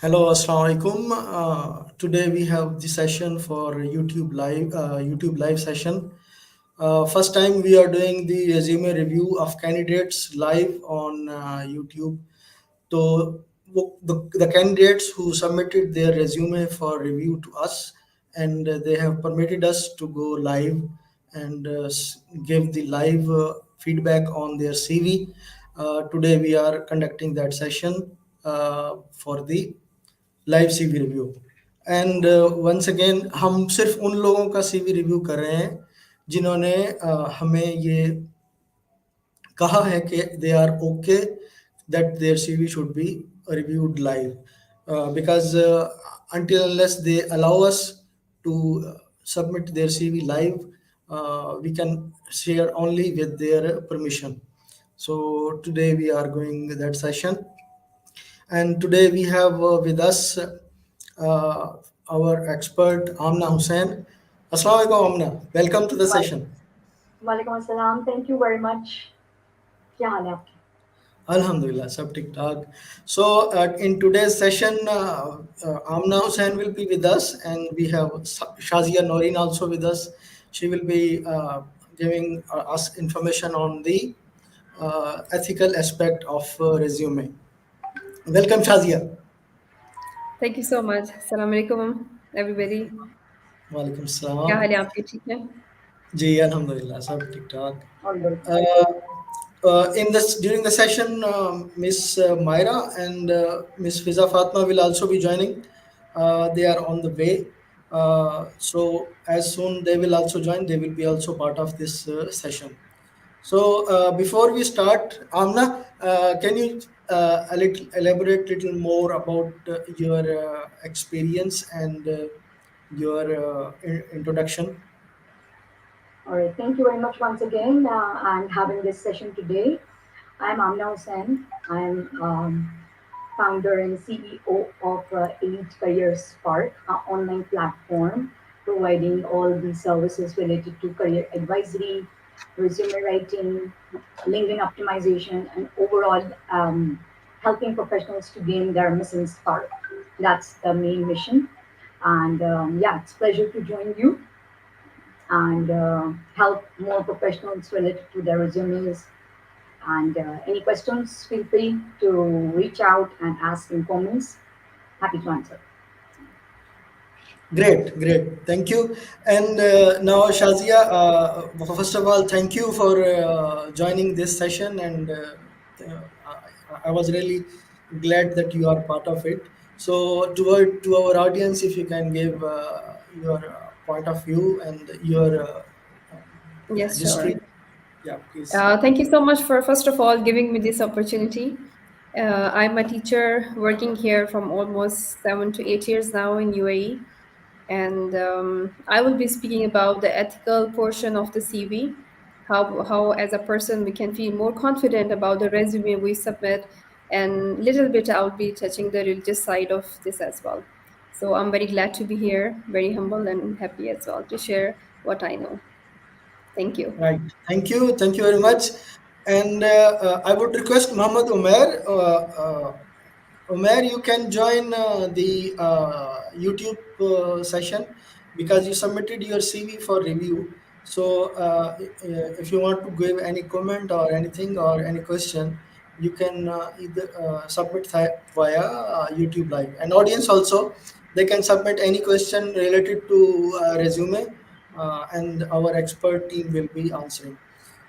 Hello, Assalamu alaikum. Today we have the session for YouTube live session. First time we are doing the resume review of candidates live on YouTube. So the candidates who submitted their resume for review to us, and they have permitted us to go live and give the live feedback on their CV. Today we are conducting that session for the live CV review and once again हम सिर्फ उन लोगों का CV review कर रहे हैं जिन्होंने हमें ये कहा है कि they are okay that their CV should be reviewed live because until unless they allow us to submit their CV live, we can share only with their permission. So today we are going that session. And today we have with us our expert Amna Hussain. Assalamu alaikum Amna. Welcome to the वाले- session. वालेकुम अस्सलाम thank you very much क्या हाल है आपके Alhamdulillah, sab ठीक ठाक. So in today's session, Amna Hussain will be with us, and we have Shazia Noreen also with us. She will be giving us information on the ethical aspect of resume. Welcome, Shazia. Thank you so much. Assalamu alaikum, everybody. Walaikum क्या salam. हाल है आपके ठीक है? जी अल्हम्दुलिल्लाह सब ठीक ठाक. All good In this during the session, Miss Maira and Miss Fizza Fatma will also be joining. They are on the way, so as soon they will also join, they will be also part of this session. So before we start, Amna, can you elaborate little more about your experience and your introduction? All right, thank you very much once again. I'm having this session today. I'm Amna Hussain. I'm founder and CEO of Elite Career Spark, an online platform providing all the services related to career advisory, resume writing, LinkedIn optimization, and overall helping professionals to gain their missing spark. That's the main mission. And yeah, it's a pleasure to join you and help more professionals related to their resumes. And any questions, feel free to reach out and ask in comments. Happy to answer. Great. Thank you. And now, Shazia, first of all, thank you for joining this session. And I was really glad that you are part of it. So, to our audience, if you can give your point of view and your Yes, history. sure. Yeah, please. Thank you so much for, first of all, giving me this opportunity. I'm a teacher working here from almost 7 to 8 years now in UAE. And I will be speaking about the ethical portion of the CV, how as a person we can feel more confident about the resume we submit, and little bit I'll be touching the religious side of this as well. So I'm very glad to be here, very humble and happy as well to share what I know. Thank you. Right. Thank you very much. And I would request Muhammad Umair. Umair, you can join the YouTube session because you submitted your CV for review. So if you want to give any comment or anything or any question, you can either submit via YouTube Live. And audience also, they can submit any question related to resume, and our expert team will be answering.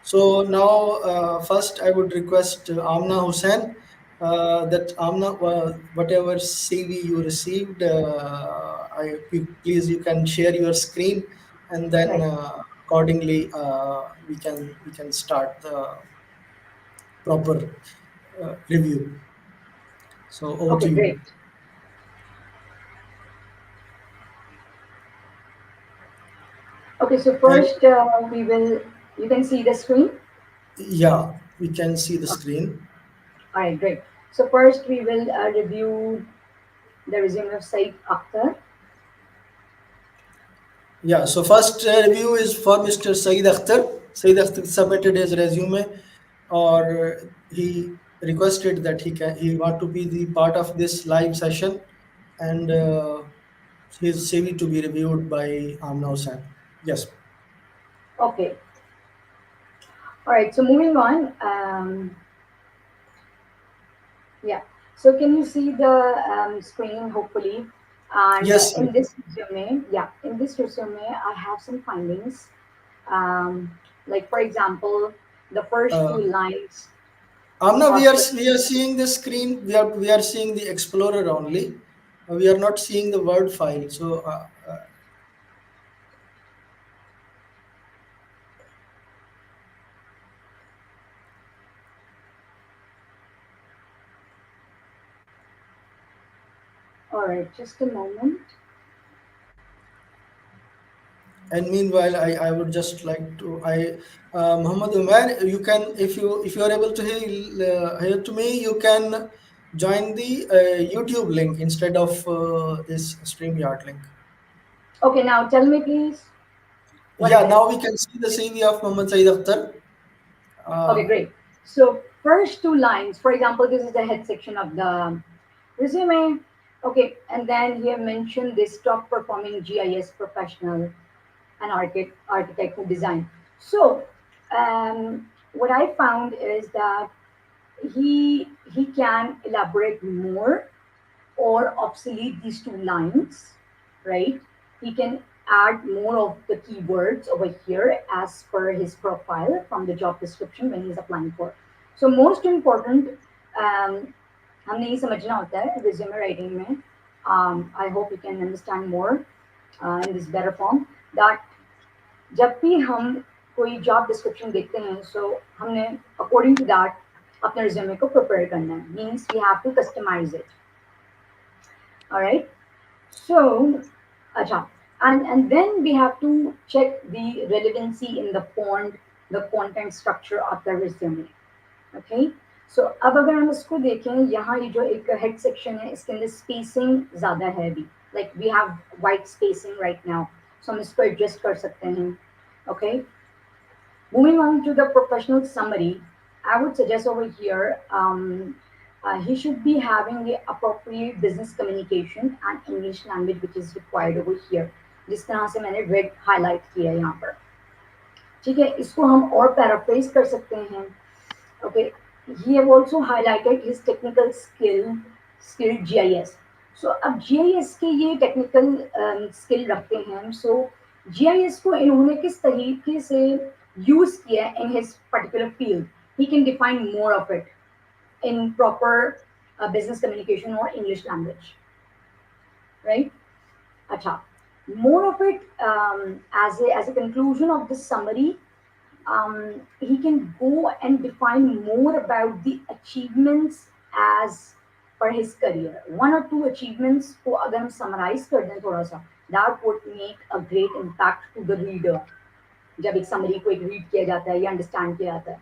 So now, first I would request Amna Hussain that Amna, whatever CV you received, please you can share your screen, and then Right. accordingly we can start the proper review. So over to Okay, you. great. Okay, so And first you can see the screen. yeah, we can see the screen. All right, great. So first we will review the resume of Said Akhtar. Yeah, so first review is for Mr. Saeed Akhtar. Saeed Akhtar submitted his resume, or he requested that he want to be the part of this live session. and his CV to be reviewed by Amna Hussain. Yes. Okay. All right. So moving on. Yeah. So can you see the screen, hopefully? And Yes, in this resume, yeah, in this resume, I have some findings. Um, like, for example, the first two uh, lines Amna, of the. we are seeing the screen. We are seeing the Explorer only. We are not seeing the Word file. So All right, just a moment. and meanwhile, I would just like to Muhammad Umar, you can if you are able to hear to me, you can join the YouTube link instead of this StreamYard link. Okay, now tell me, please, what Yeah, it is. now we can see the CV of Muhammad Saeed Akhtar. Okay, Uh, great. So first two lines, for example, this is the head section of the resume. Okay, and then he have mentioned this top performing GIS professional and architect who design. So what I found is that he can elaborate more or obsolete these two lines, right? He can add more of the keywords over here as per his profile from the job description when he's applying for. So most important, हमने ये समझना होता है resume writing में. I hope you can understand more in this better form that जब भी हम कोई जॉब डिस्क्रिप्शन देखते हैं सो हमने अकॉर्डिंग टू दैट अपने रिज्यूमे को प्रिपेयर करना है means we have to customise it alright so अच्छा and then we have to check the relevancy in the font the content structure of the resume okay so अब अगर हम इसको देखें यहाँ ये जो एक हेड सेक्शन है इसके अंदर स्पेसिंग ज़्यादा है अभी like we have white spacing right now so हम इसको एडजस्ट कर सकते हैं okay moving on to the professional summary, I would suggest over here he should be having the appropriate business communication and English language which is required over here. जिस तरह से मैंने red highlight किया है यहाँ पर ठीक है इसको हम और paraphrase कर सकते हैं okay he have also highlighted his technical skill GIS so अब GIS के ये technical skill रखते हैं so GIS को इन्होंने किस तरीके से use किया in his particular field he can define more of it in proper business communication or English language right अच्छा more of it as a conclusion of this summary he can go and define more about the achievements as per his career. One or two achievements को अगर हम summarize कर दें थोड़ा सा, that would make a great impact to the reader. जब एक summary को एक read किया जाता है या understand किया जाता है.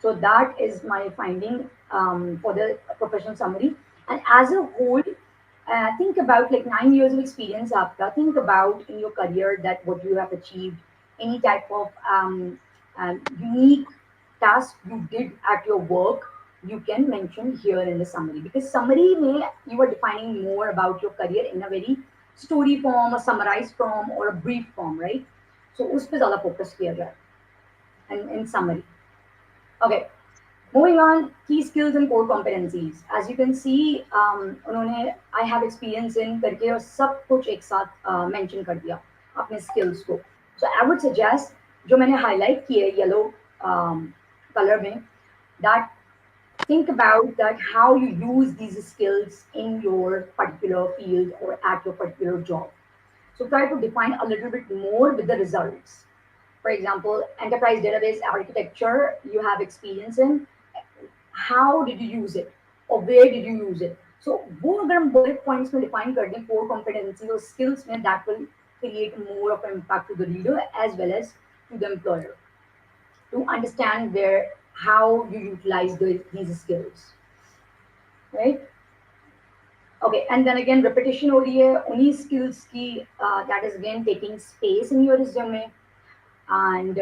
So that is my finding for the professional summary. And as a whole, think about like 9 years of experience after. Think about in your career that what you have achieved, any type of unique task you did at your work, you can mention here in the summary. Because summary may you are defining more about your career in a very story form, a summarized form, or a brief form, right? So उस पे ज़्यादा focus किया जाए and in summary. Okay, moving on, key skills and core competencies. As you can see, उन्होंने I have experience in करके और सब कुछ एक साथ mention कर दिया अपने skills को. So I would suggest जो मैंने highlight किए yellow color में that think about that how you use these skills in your particular field or at your particular job. So try to define a little bit more with the results. For example, enterprise database architecture you have experience in, how did you use it or where did you use it? So वो अगर हम bullet points में define कर दें core competency or skills में that will create more of an impact to the reader as well as to the employer to understand where how you utilize these skills, right? Okay, and then again repetition हो रही है उन्हीं skills की that is again taking space in your resume and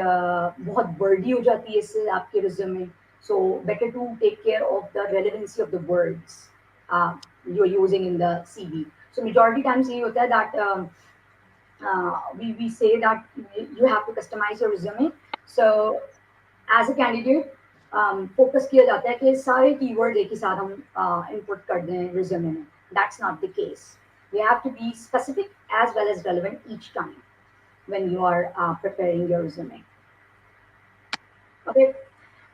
बहुत wordy हो जाती है इससे आपके resume so better to take care of the relevancy of the words uh, you're using in the CV. So majority times ये होता है that we say that you have to customize your resume. So as a candidate, focus किया जाता है कि सारे keyword एक ही साथ हम इनपुट कर दें रिज्यूमे में. That's not the case. You have to be specific as well as relevant each time when you are preparing your resume. Okay.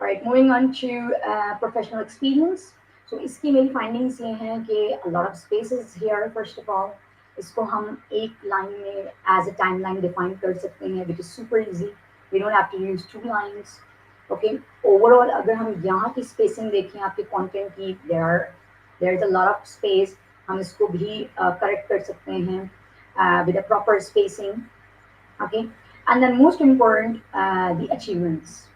All right, moving on to professional experience. So इसकी मेरी findings ये हैं कि a lot of spaces here. First of all, इसको हम एक line में as a timeline define कर सकते हैं, which is super easy. We don't have to use two lines. Okay. Overall, अगर हम यहाँ की spacing देखें आपके content की, there is a lot of space. हम इसको भी correct कर सकते हैं with a proper spacing. Okay. And then most important, the achievements.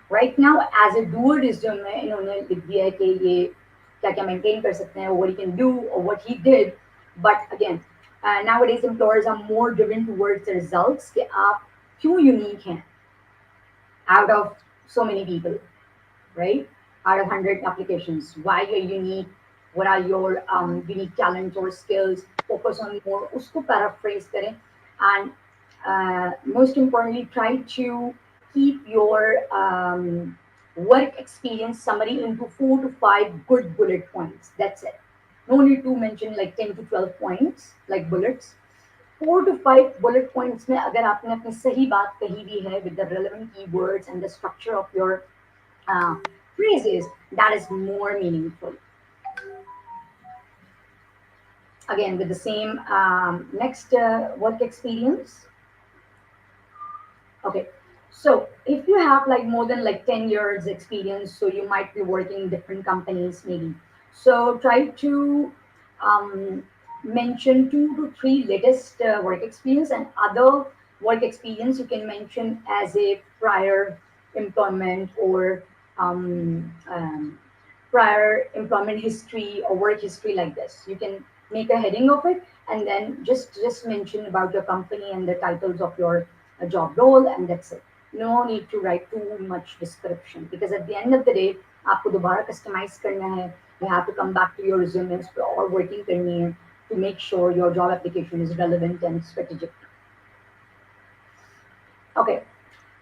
Right now, as a doer resume में इन्होंने लिख दिया है कि ये क्या क्या maintain कर सकते हैं, what he can do or what he did. But again, nowadays employers are more driven towards the results कि आप क्यों unique हैं out of so many people, right? Out of 100 applications, why you're unique, what are your unique talents or skills, focus on more, usko paraphrase kare. And most importantly, try to keep your work experience summary into 4 to 5 good bullet points. That's it. No need to mention like 10 to 12 points, like bullets. 4 to 5 bullet points में अगर आपने अपनी सही बात कही भी है with the relevant keywords and the structure of your uh, phrases, that is more meaningful. Again, with the same next work experience. Okay, so if you have like more than like 10 years experience, so you might be working in different companies maybe. So try to um, mention 2 to 3 latest work experience, and other work experience you can mention as a prior employment or prior employment history or work history like this. You can make a heading of it and then just mention about your company and the titles of your job role, and that's it. No need to write too much description because at the end of the day, आपको दोबारा customize करना है. You have to come back to your resumes or working करनी है to make sure your job application is relevant and strategic. Okay,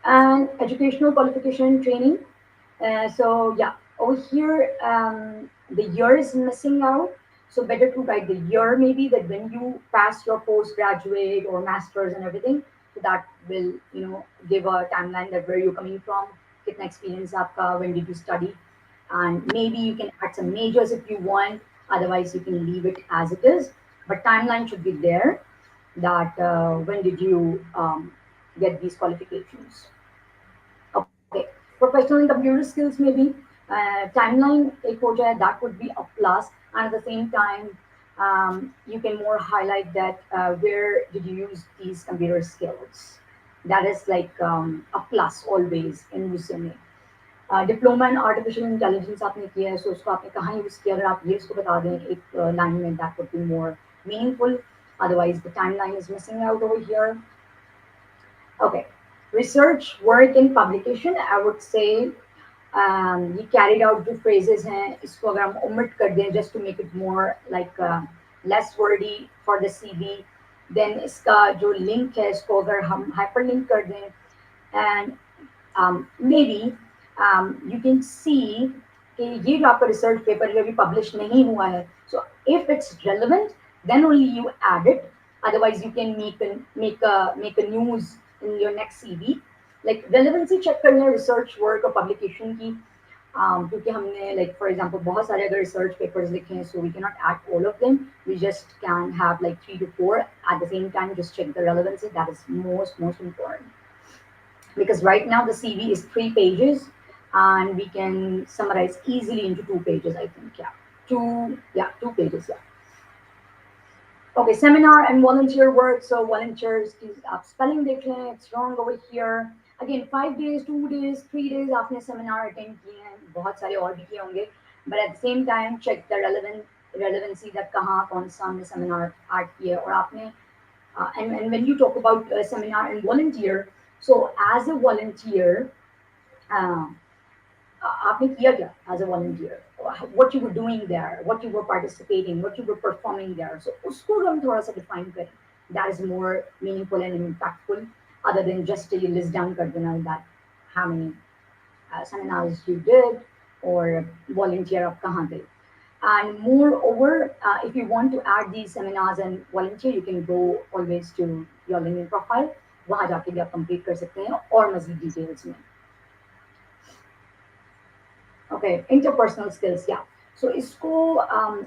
and educational qualification training. So yeah, over here the year is missing out. So better to write the year maybe that when you pass your postgraduate or masters and everything. So that will give a timeline that where you're coming from, kitna experience aapka, when did you study, and maybe you can add some majors if you want. Otherwise, you can leave it as it is. But timeline should be there. That when did you get these qualifications? Okay, professional and computer skills maybe. Timeline एक हो जाए, that would be a plus. And at the same time, you can more highlight that where did you use these computer skills. That is like a plus always in resume. Diploma in artificial intelligence आपने किया है, सो उसको आपने कहाँ use किया, अगर आप ये उसको बता दें एक लाइन में, that would be more meaningful. Otherwise, the timeline is missing out over here. Okay, research, work, and publication. I would say ये carried out जो phrases हैं इसको अगर हम omit कर दें just to make it more like less wordy for the CV. Then इसका जो link है इसको अगर हम hyperlink कर दें, and maybe you can see कि ये जो आपका research paper जो अभी publish नहीं हुआ है, so if it's relevant, then only you add it. Otherwise, you can make a news in your next CV. Like relevancy check करना है research work और publication की, क्योंकि हमने like for example बहुत सारे अगर research papers लिखे हैं, so we cannot add all of them. We just can have like 3 to 4 at the same time. Just check the relevancy. That is most important. Because right now the CV is 3 pages, and we can summarize easily into 2 pages. I think 2 pages. Yeah. Okay, seminar and volunteer work. So volunteers, spelling देख लें, it's wrong over here. Again, 5 days, 2 days, 3 days आपने seminar attend किए हैं, बहुत सारे और भी किए होंगे. But at the same time, check the relevancy that कहाँ कौन सा हमने seminar add किया और आपने and when you talk about seminar and volunteer, so as a volunteer, आपने किया क्या as a volunteer? what you were doing there, what you were participating, what you were performing there. So उसको हम थोड़ा सा define करें. That is more meaningful and impactful, other than just you list down कर देना that how many seminars you did or volunteer आप कहाँ थे. And moreover, if you want to add these seminars and volunteer, you can go always to your LinkedIn profile. वहाँ जाके भी आप complete कर सकते हैं और मज़ीद details में. Okay, interpersonal skills, yeah. So ISCO,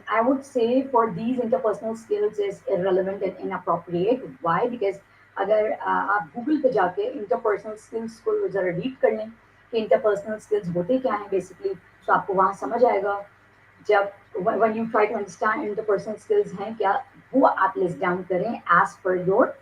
I would say for these interpersonal skills is irrelevant and inappropriate. Why? Because अगर आप Google पे जाके interpersonal skills को ज़रा read कर लें कि interpersonal skills होते क्या हैं basically, तो आपको वहाँ समझ आएगा. जब when you try to understand interpersonal skills हैं क्या, वो आप list down करें as per your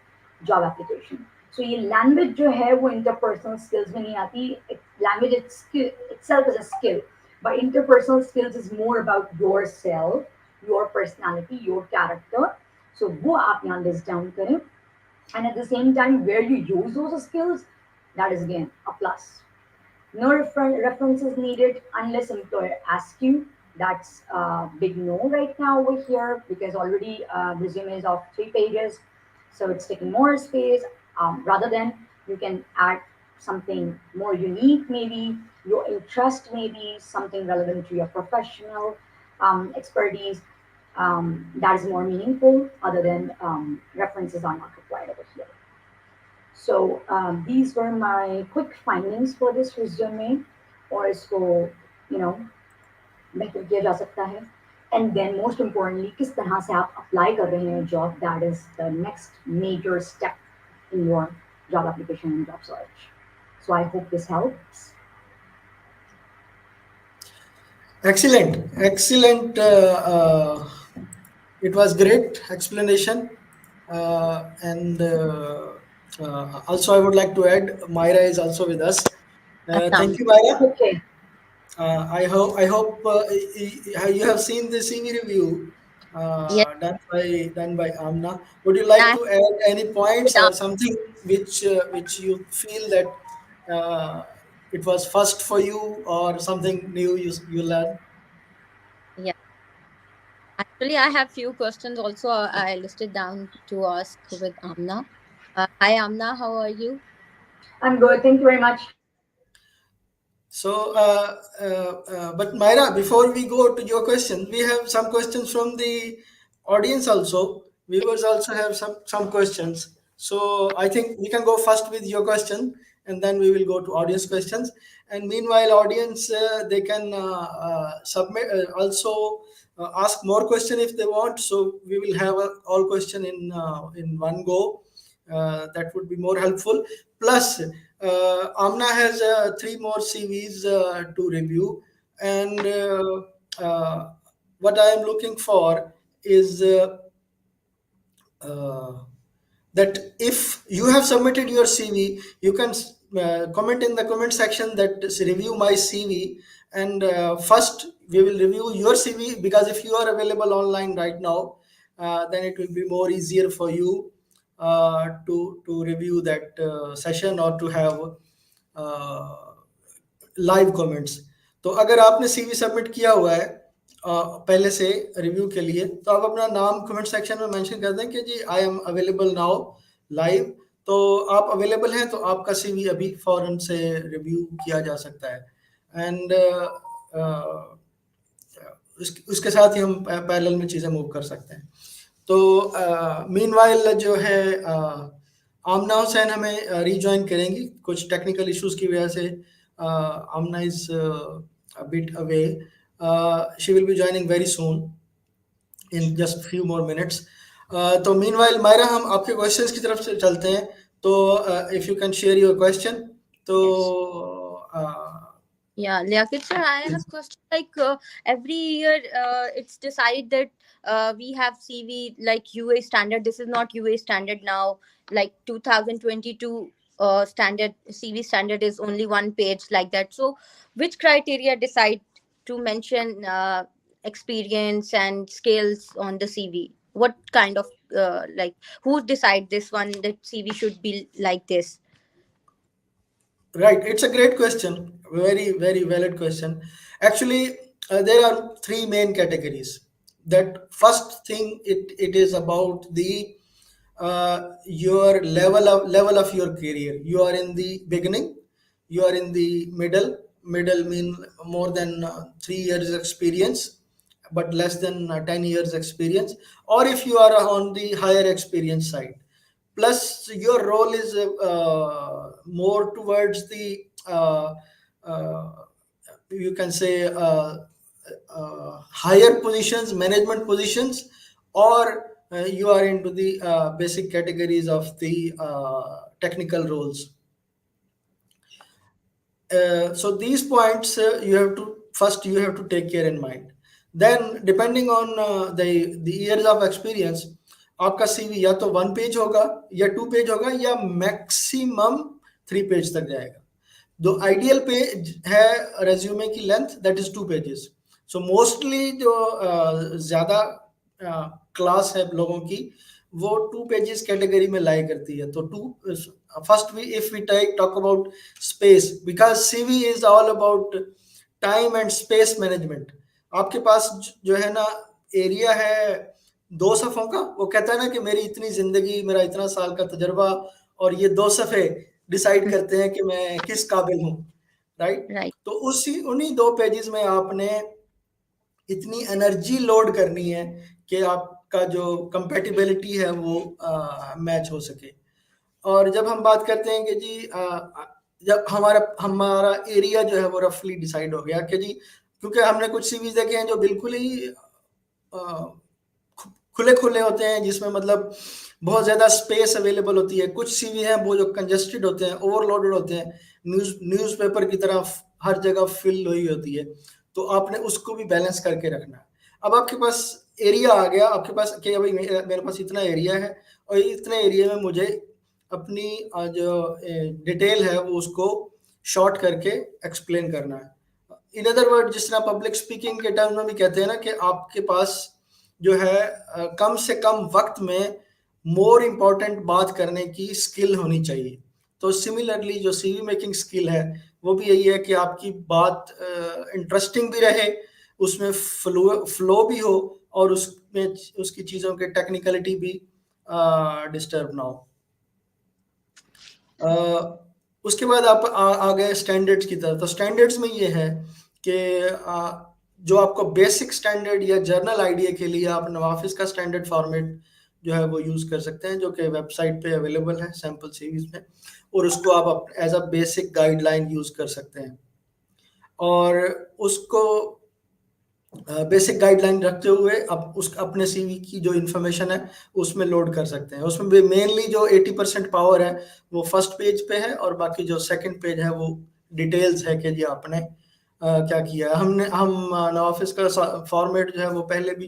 job application. So ये language जो है वो interpersonal skills में नहीं आती. Language itself is a skill, but interpersonal skills is more about yourself, your personality, your character. So वो आप यहाँ list down करें. And at the same time, where you use those skills, that is again a plus. No references needed unless employer asks you. That's a big no right now over here because already resume is of 3 pages, so it's taking more space. Rather than you can add something more unique, maybe your interest, maybe something relevant to your professional expertise. That is more meaningful. Other than references are not required over here. So these were my quick findings for this resume, और इसको you know बेहतर किया जा सकता है. And then most importantly, किस तरह से आप apply कर रहे हैं job, that is the next major step in your job application and job search. So I hope this helps. Excellent, excellent. It was great explanation, and also I would like to add, Myra is also with us. Thank Assam. you, Myra. Okay. I hope you have seen the CV review Yes, done by Amna. Would you I like have to add any points it up. or something which you feel that it was first for you or something new you learned? Yeah. Actually, I have few questions also. I listed down to ask with Amna. Hi, Amna. How are you? I'm good. Thank you very much. So, but Myra, before we go to your question, we have some questions from the audience also. Viewers also have some questions. So I think we can go first with your question, and then we will go to audience questions. And meanwhile, audience they can submit also ask more question if they want. So we will have all question in one go. That would be more helpful. Plus, Amna has three more CVs to review, and what I am looking for is uh, that if you have submitted your CV, you can comment in the comment section that review my CV, and first we will review your CV because if you are available online right now, then it will be more easier for you to review that session or to have live comments. तो अगर आपने CV submit किया हुआ है पहले से review के लिए, तो आप अपना नाम कमेंट सेक्शन में मेंशन कर दें कि ji I am available now live. तो आप अवेलेबल हैं तो आपका सीवी अभी फौरन से रिव्यू किया जा सकता है. एंड उसके साथ ही हम पैरेलल में चीज़ें मूव कर सकते हैं. तो मीनवाइल जो है आमना हुसैन हमें रीजॉइन करेंगी कुछ टेक्निकल इश्यूज की वजह से. आमना is a bit away. She will be joining very soon in just few more minutes. तो meanwhile मायरा हम आपके क्वेश्चंस की तरफ से चलते हैं. तो if you can share your question. तो Yes. uh, Yeah, Liakit sir, I have question like every year it's decided that we have CV like UA standard. This is not UA standard now. Like 2022 standard CV standard is only one page like that. So, which criteria decide to mention experience and skills on the CV? What kind of like who decide this one that CV should be like this? Right, it's a great question. Very, very valid question. Actually, There are three main categories. That first thing, it is about the your level of your career. You are in the beginning, you are in the middle mean more than 3 years experience, but less than 10 years experience, or if you are on the higher experience side, plus your role is more towards the uh, you can say higher positions, management positions, or you are into the basic categories of the technical roles. So these points you have to first you have to take care in mind. Then depending on the years of experience, आपका CV या तो 1 page होगा, या 2 page होगा, या maximum 3 page तक जाएगा. जो आइडियल पेज है रेज्यूमे की length, that is 2 pages. So mostly जो ज्यादा क्लास है लोगों की, वो 2 पेजेस कैटेगरी में लाई करती है. तो to first we if we talk about space, because CV is all about time and space management. आपके पास जो है ना एरिया है 2 सफ़ों का, वो कहता है ना कि मेरी इतनी जिंदगी, मेरा इतना साल का तजर्बा, और ये 2 सफ़े डिसाइड करते हैं कि मैं किस काबिल हूँ, राइट. Right. तो उसी उन्हीं 2 पेजेस में आपने इतनी एनर्जी लोड करनी है कि आपका जो कंपेटिबिलिटी है वो मैच हो सके. और जब हम बात करते हैं कि जी जब हमारा हमारा एरिया जो है वो रफली डिसाइड हो गया कि जी, क्योंकि हमने कुछ सीवीज देखे हैं जो बिल्कुल ही खुले खुले होते हैं, जिसमें मतलब बहुत ज़्यादा स्पेस अवेलेबल होती है. कुछ सीवी हैं वो जो कंजेस्टेड होते हैं, ओवरलोडेड होते हैं, न्यूज़पेपर की तरह हर जगह फिल हुई होती है. तो आपने उसको भी बैलेंस करके रखना है. अब आपके पास एरिया आ गया, आपके पास कि भाई मेरे पास इतना एरिया है, और इतने एरिया में मुझे अपनी जो डिटेल है वो उसको शॉर्ट करके एक्सप्लेन करना है. इन अदर वर्ड, जिस तरह पब्लिक स्पीकिंग के टर्म में भी कहते हैं ना कि आपके पास जो है कम से कम वक्त में मोर इम्पोर्टेंट बात करने की स्किल होनी चाहिए. तो सिमिलरली जो सीवी मेकिंग स्किल है वो भी यही है कि आपकी बात इंटरेस्टिंग भी रहे, उसमें फ्लो भी हो, और उसमें उसकी चीज़ों के टेक्निकलिटी भी डिस्टर्ब ना हो. उसके बाद आप आ गए स्टैंडर्ड्स की तरफ. तो स्टैंडर्ड्स में ये है कि जो आपको बेसिक स्टैंडर्ड या जर्नल आइडिया के लिए आप नवाफिस का स्टैंडर्ड फॉर्मेट जो है वो यूज़ कर सकते हैं, जो कि वेबसाइट पे अवेलेबल है सैम्पल सीरीज में, और उसको आप as a basic guideline use कर सकते हैं. और उसको बेसिक गाइडलाइन रखते हुए आप उस अपने सीवी की जो इन्फॉर्मेशन है उसमें लोड कर सकते हैं. उसमें भी मेनली जो 80% पावर है वो फर्स्ट पेज पे है, और बाकी जो सेकंड पेज है वो डिटेल्स है कि जी आपने क्या किया है. हम नवाफिस का फॉर्मेट जो है वो पहले भी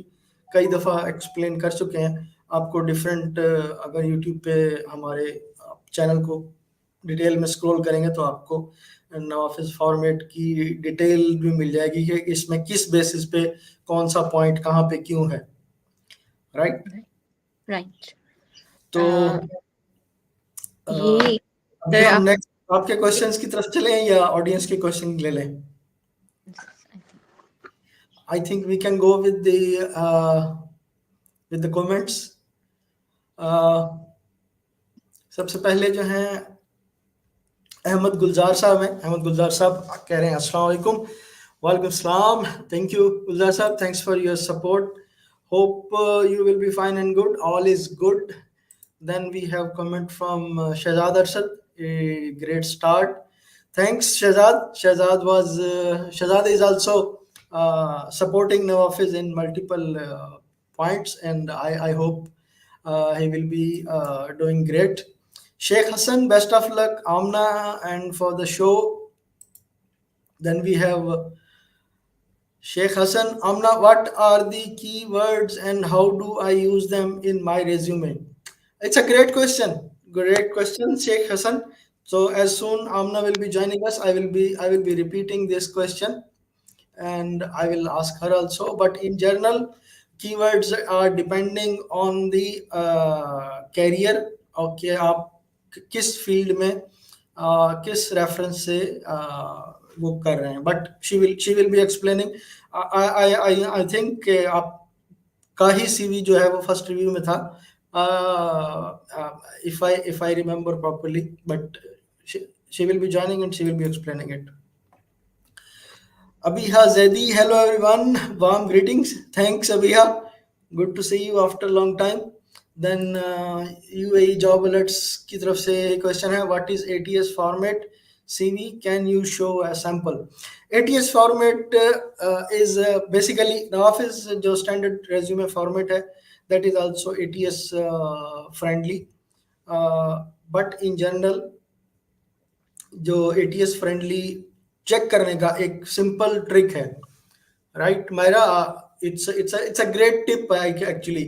कई दफ़ा एक्सप्लेन कर चुके हैं आपको. डिफरेंट अगर यूट्यूब पे हमारे चैनल को डिटेल में स्क्रॉल करेंगे तो आपको नवाफिस फॉर्मेट की डिटेल भी मिल जाएगी कि इसमें किस बेसिस पे कौन सा पॉइंट कहाँ पे क्यों है, राइट. Right. तो ये अभी sir हम आप नेक्स्ट आपके क्वेश्चंस की तरफ चलें या ऑडियंस के क्वेश्चन ले लें. I think we can go with the comments. सबसे पहले जो हैं अहमद गुलजार साहब हैं. अहमद गुलजार साहब कह रहे हैं अस्सलाम वालेकुम. वालेकुम सलाम. थैंक यू गुलजार साहब, thanks for your support. Hope you will be fine and good. All is good. Then we have comment from Shahzad Arshad. A great start. Thanks, Shahzad. Shahzad is also supporting NAVAFIZ in multiple points, and I hope he will be doing great. Sheikh Hassan, best of luck, Amna, and for the show. Then we have Sheikh Hassan, Amna, what are the keywords and how do I use them in my resume? It's a great question. Great question, Sheikh Hassan. So as soon Amna will be joining us, I will be repeating this question, and I will ask her also. But in general, keywords are depending on the career. Okay, आप किस field में किस reference से वो कर रहे हैं. But she will be explaining. I think आपका ही सीवी जो है वो फर्स्ट रिव्यू में था, if I remember properly, but she will be joining and she will be explaining it. Abiha Zedi, hello everyone, warm greetings. Thanks Abiha, good to see you after a long time. Then UAE Job Alerts की तरफ से question है, what is ATS format CV, can you show a sample? ATS format is basically NAVAFIZ जो standard resume format है, that is also ATS friendly, but in general जो ATS friendly check करने का एक सिंपल ट्रिक है, right Myra? It's a great tip actually.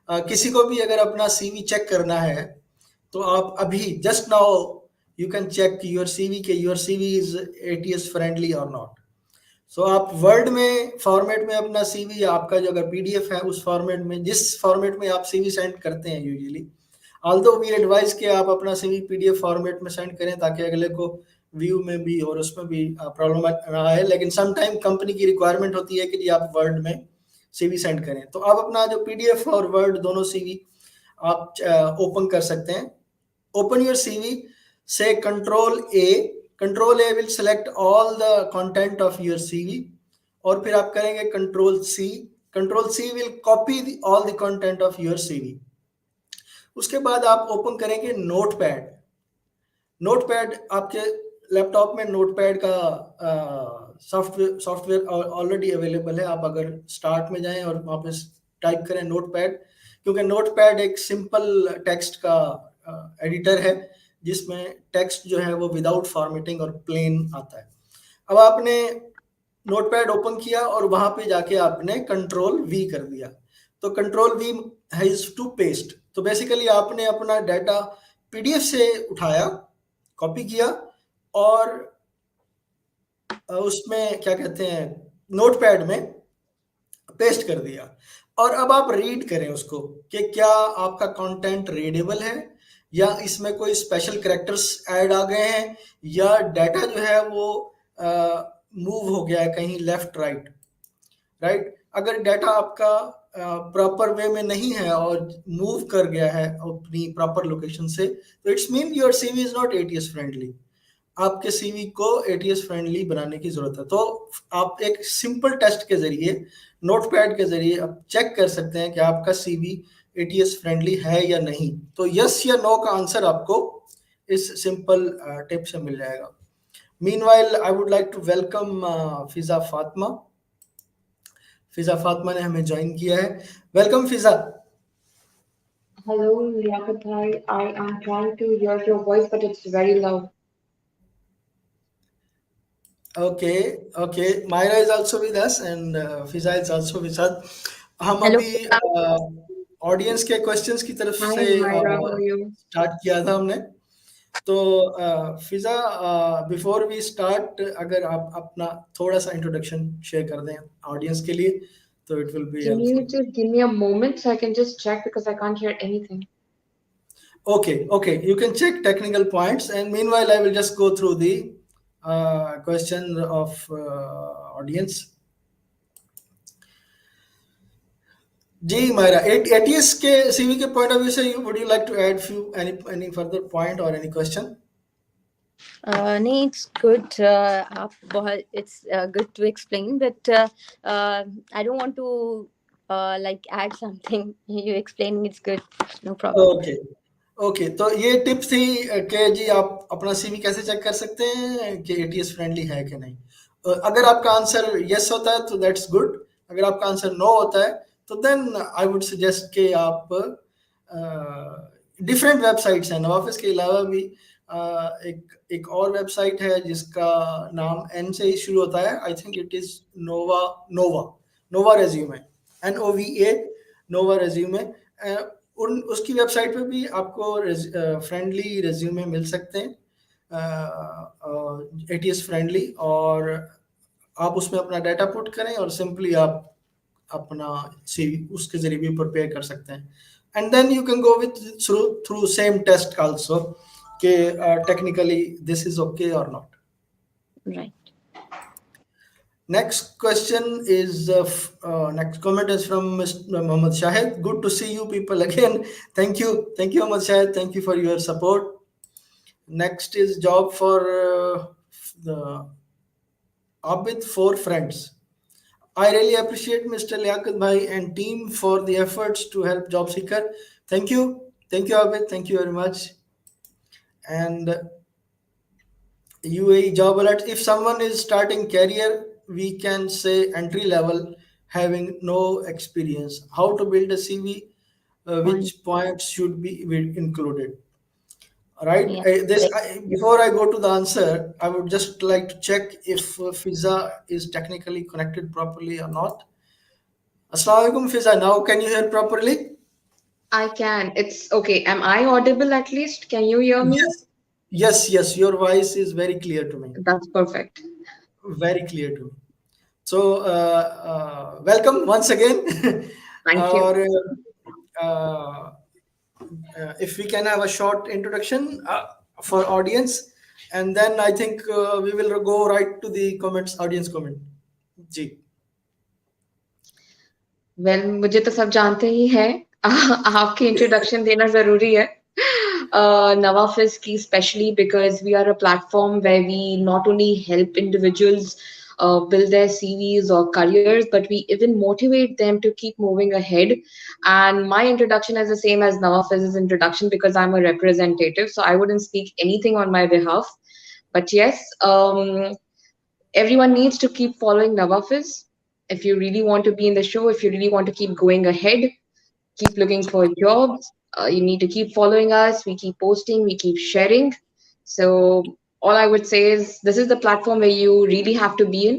किसी को भी अगर अपना सीवी चेक करना है तो आप अभी just now you can check your CV के your CV is ATS friendly और नॉट। सो आप वर्ड में फॉर्मेट में अपना सीवी, आपका जो अगर पीडीएफ है उस फॉर्मेट में, जिस फॉर्मेट में आप सीवी सेंड करते हैं यूजुअली, ऑल्दो वी एडवाइज कि आप अपना सीवी पीडीएफ फॉर्मेट में सेंड करें ताकि अगले को व्यू में भी और उसमें भी प्रॉब्लम ना आए, लेकिन सम टाइम कंपनी की रिक्वायरमेंट होती है कि जी आप वर्ड में सीवी सेंड करें, तो आप अपना जो पीडीएफ और वर्ड दोनों सीवी आप ओपन कर सकते हैं। Open your CV, say control A will select all the content of your CV, और फिर आप करेंगे control C will copy all the content of your CV। उसके बाद आप ओपन करेंगे नोटपैड आपके लैपटॉप में नोटपैड का सॉफ्टवेयर ऑलरेडी अवेलेबल है। आप अगर स्टार्ट में जाएं और वहाँ पे टाइप करें नोटपैड, क्योंकि नोटपैड एक सिंपल टेक्स्ट का एडिटर है जिसमें टेक्स्ट जो है वो विदाउट फॉर्मेटिंग और प्लेन आता है। अब आपने नोटपैड ओपन किया और वहां पे जाके आपने कंट्रोल वी कर दिया, तो control V has to paste. तो बेसिकली आपने अपना डाटा पीडीएफ से उठाया, कॉपी किया और उसमें क्या कहते हैं नोटपैड में पेस्ट कर दिया, और अब आप रीड करें उसको कि क्या आपका कंटेंट रीडेबल है या इसमें कोई स्पेशल कैरेक्टर्स ऐड आ गए हैं या डाटा जो है वो मूव हो गया है कहीं लेफ्ट राइट। अगर डाटा आपका प्रॉपर वे में नहीं है और मूव कर गया है अपनी प्रॉपर लोकेशन से, तो it's mean your CV is not ATS friendly. आपके सीवी को ATS फ्रेंडली बनाने की जरूरत है। तो आप एक सिंपल टेस्ट के जरिए, नोटपैड के जरिए आप चेक कर सकते हैं कि आपका सीवी ATS फ्रेंडली है या नहीं। तो यस या नो का आंसर आपको इस सिंपल टिप से मिल जाएगा। Meanwhile I would like to welcome Fiza Fatima. Fiza Fatima ने हमें ज्वाइन किया है। Welcome Fiza. Hello, Liaquat Bhai. I am trying to hear your voice, but it's very loud. Okay. Maira is also with us and Fiza is also with us. हम Hello, अभी Fizza. Audience के questions की तरफ Hi, से Myra. How are you? Start किया था हमने। तो फिजा, बिफोर वी स्टार्ट, अगर आप अपना थोड़ा सा इंट्रोडक्शन शेयर कर दें ऑडियंस के लिए तो it will be Can you helpful. just give me a moment so I can just check because I can't hear anything? Okay, you can check technical points and meanwhile I will just go through the question of audience. जी Myra, ATS के CV के point of view से would you like to add few any further point or any question? नहीं, it's good. आप बहुत it's good to explain, but I don't want to like add something. You explain it's good, no problem. Okay, तो ये tip थी कि जी आप अपना CV कैसे चेक कर सकते हैं कि ATS फ्रेंडली है कि नहीं। अगर आपका आंसर यस होता है तो दैट्स गुड, अगर आपका आंसर नो होता है तो देन आई वुड सजेस्ट कि आप डिफरेंट वेबसाइट्स हैं नवाफिस के अलावा भी। एक और वेबसाइट है जिसका नाम एन से ही शुरू होता है, I think it is Nova resume, NOVA, Nova resume. उसकी वेबसाइट पे भी आपको फ्रेंडली रेज्यूमे मिल सकते हैं, ATS फ्रेंडली, और आप उसमें अपना डाटा पुट करें और सिंपली आप अपना सीवी उसके जरिए भी प्रिपेयर कर सकते हैं। And then you can go with through same test also कि टेक्निकली दिस इज ओके और not. Right. Next question is next comment is from Mr. Muhammad Shahid. Good to see you people again. Thank you, Muhammad Shahid. Thank you for your support. Next is job for the Abid for friends. I really appreciate Mr. Liaquat Bhai and team for the efforts to help job seeker. Thank you, Abid. Thank you very much. And UAE job alert. If someone is starting career, we can say entry level, having no experience. How to build a CV? Which points should be included? Right. Yeah. Before I go to the answer, I would just like to check if Fizza is technically connected properly or not. Assalamu alaikum, Fizza. Now can you hear properly? I can. It's okay. Am I audible at least? Can you hear me? Yes. Yes. Your voice is very clear to me. That's perfect. Very clear to me. So, welcome once again. Thank you. or if we can have a short introduction for audience, and then I think we will go right to the comments, audience comment. Ji. Well मुझे तो सब जानते ही हैं आपकी introduction देना जरूरी है नवाफिज की specially because we are a platform where we not only help individuals build their CVs or careers, but we even motivate them to keep moving ahead. And my introduction is the same as Nawafiz's introduction because I'm a representative, so I wouldn't speak anything on my behalf. But yes, everyone needs to keep following Navafiz. If you really want to be in the show, if you really want to keep going ahead, keep looking for jobs. You need to keep following us. We keep posting, we keep sharing. So, all I would say is this is the platform where you really have to be in.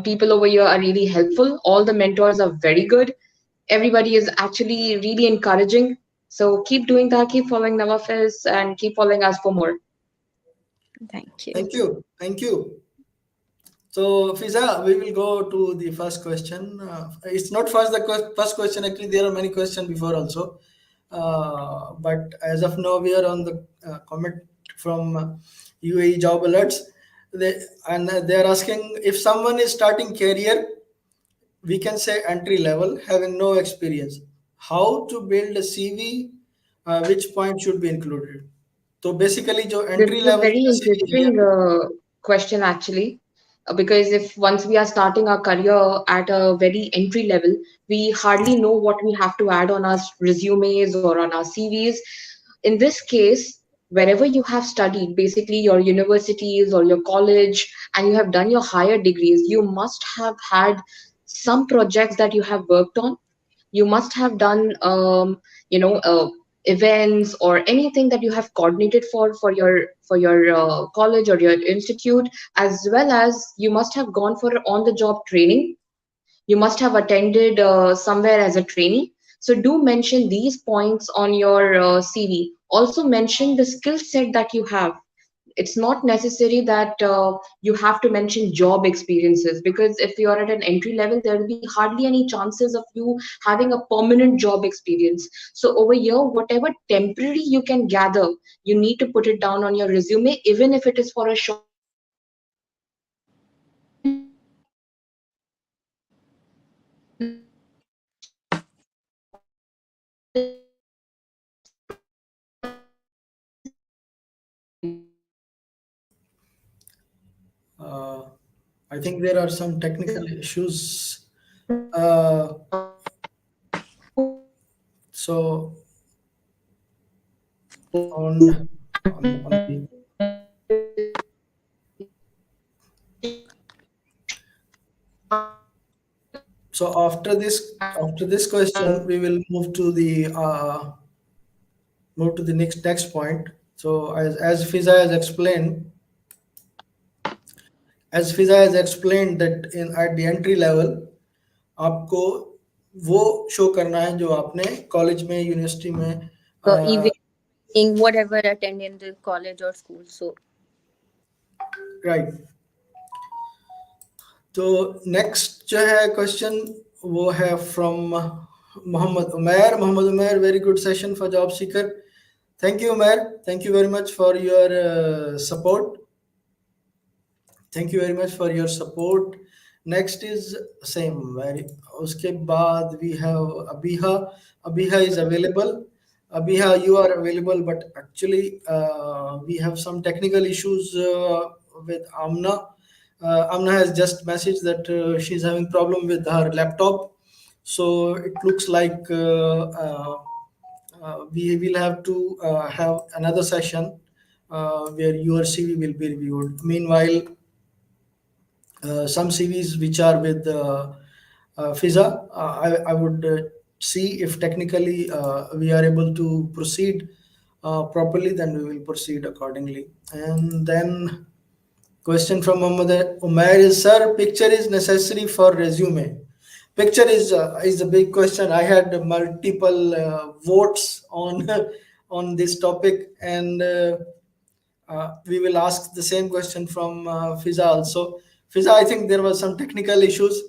People over here are really helpful. All the mentors are very good. Everybody is actually really encouraging. So, keep doing that, keep following Navafiz, and keep following us for more. Thank you. Thank you. So, Fiza, we will go to the first question. It's not first the first question. Actually, there are many questions before also. But as of now, we are on the comment from UAE job alerts. They are asking if someone is starting career, we can say entry level, having no experience. How to build a CV? Which point should be included? So basically, जो This entry is a level very का CV है. interesting question, actually, because if once we are starting our career at a very entry level, we hardly know what we have to add on our resumes or on our CVs. In this case, wherever you have studied, basically your universities or your college, and you have done your higher degrees, you must have had some projects that you have worked on. You must have done events or anything that you have coordinated for your college or your institute, as well as you must have gone for on the job training. You must have attended somewhere as a trainee. So do mention these points on your CV. Also mention the skill set that you have. It's not necessary that you have to mention job experiences, because if you're at an entry level, there will be hardly any chances of you having a permanent job experience. So over here, whatever temporary you can gather, you need to put it down on your resume, even if it is for a short period of time. So that when the employer sees that Uh, I think there are some technical issues. Uh, so on the so after this question, we will move to the next point. So as Fiza has explained, that in at the entry level, आपको वो show करना है जो आपने college में university में Even whatever attend in the college or school. So right. तो next जो है क्वेश्चन वो है from Mohammad Umair. Very good session for job seeker. Thank you Umair. Thank you very much for your support. Thank you very much for your support next is same very, उसके बाद we have Abiha. Abiha is available. Abhiha, you are available, but actually we have some technical issues with Amna. Amna has just messaged that she's having problem with her laptop, so it looks like we will have to have another session where your CV will be reviewed. Meanwhile, some CVs which are with Fizza, I would see if technically we are able to proceed properly, then we will proceed accordingly. And then question from Muhammad Umair is, sir, picture is necessary for resume. Picture is a big question. I had multiple votes on on this topic, and we will ask the same question from Fiza also. Fiza, I think there was some technical issues.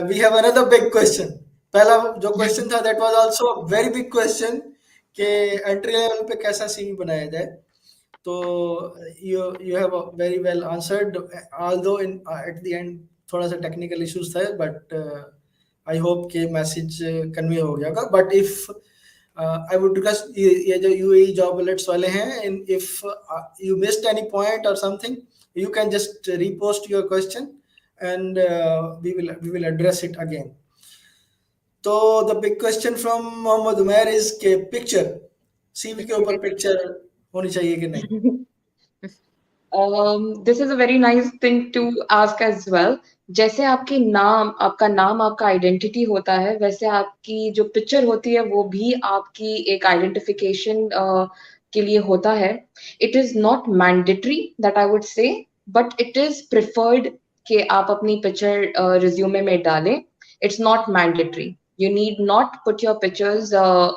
We have another big question. पहला जो question था, that was also a very big question कि entry level पे कैसा CV बनाया जाए. तो you have very well answered, although in at the end थोड़ा सा टेक्निकल इश्यूज था, but आई होप कि मैसेज कन्वे हो गया होगा. But if I would request, ये जो यूएई जॉब अलर्ट्स वाले हैं, if you missed any point और something, you can just repost your question and we will address it again. तो the big question from Mohammad Umair is के picture, CV के ऊपर picture होनी चाहिए कि नहीं. This is a very nice thing to ask as well. जैसे आपका नाम आपका आइडेंटिटी होता है, वैसे आपकी जो पिक्चर होती है वो भी आपकी एक आइडेंटिफिकेशन के लिए होता है. It is not mandatory that I would say, but it is preferred कि आप अपनी पिक्चर रिज्यूमे में डालें. It's not mandatory. You need not put your pictures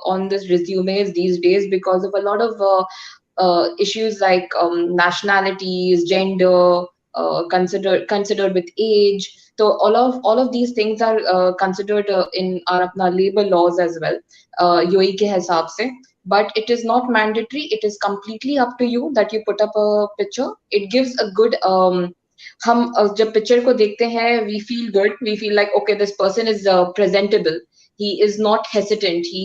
on this resumes these days because of a lot of issues like nationalities, gender, considered with age. So all of these things are considered in our अपना labor laws as well, UAE के हिसाब से. But it is not mandatory. It is completely up to you that you put up a picture. It gives a good हम जब picture को देखते हैं, we feel good. We feel like, okay, this person is presentable. He is not hesitant. He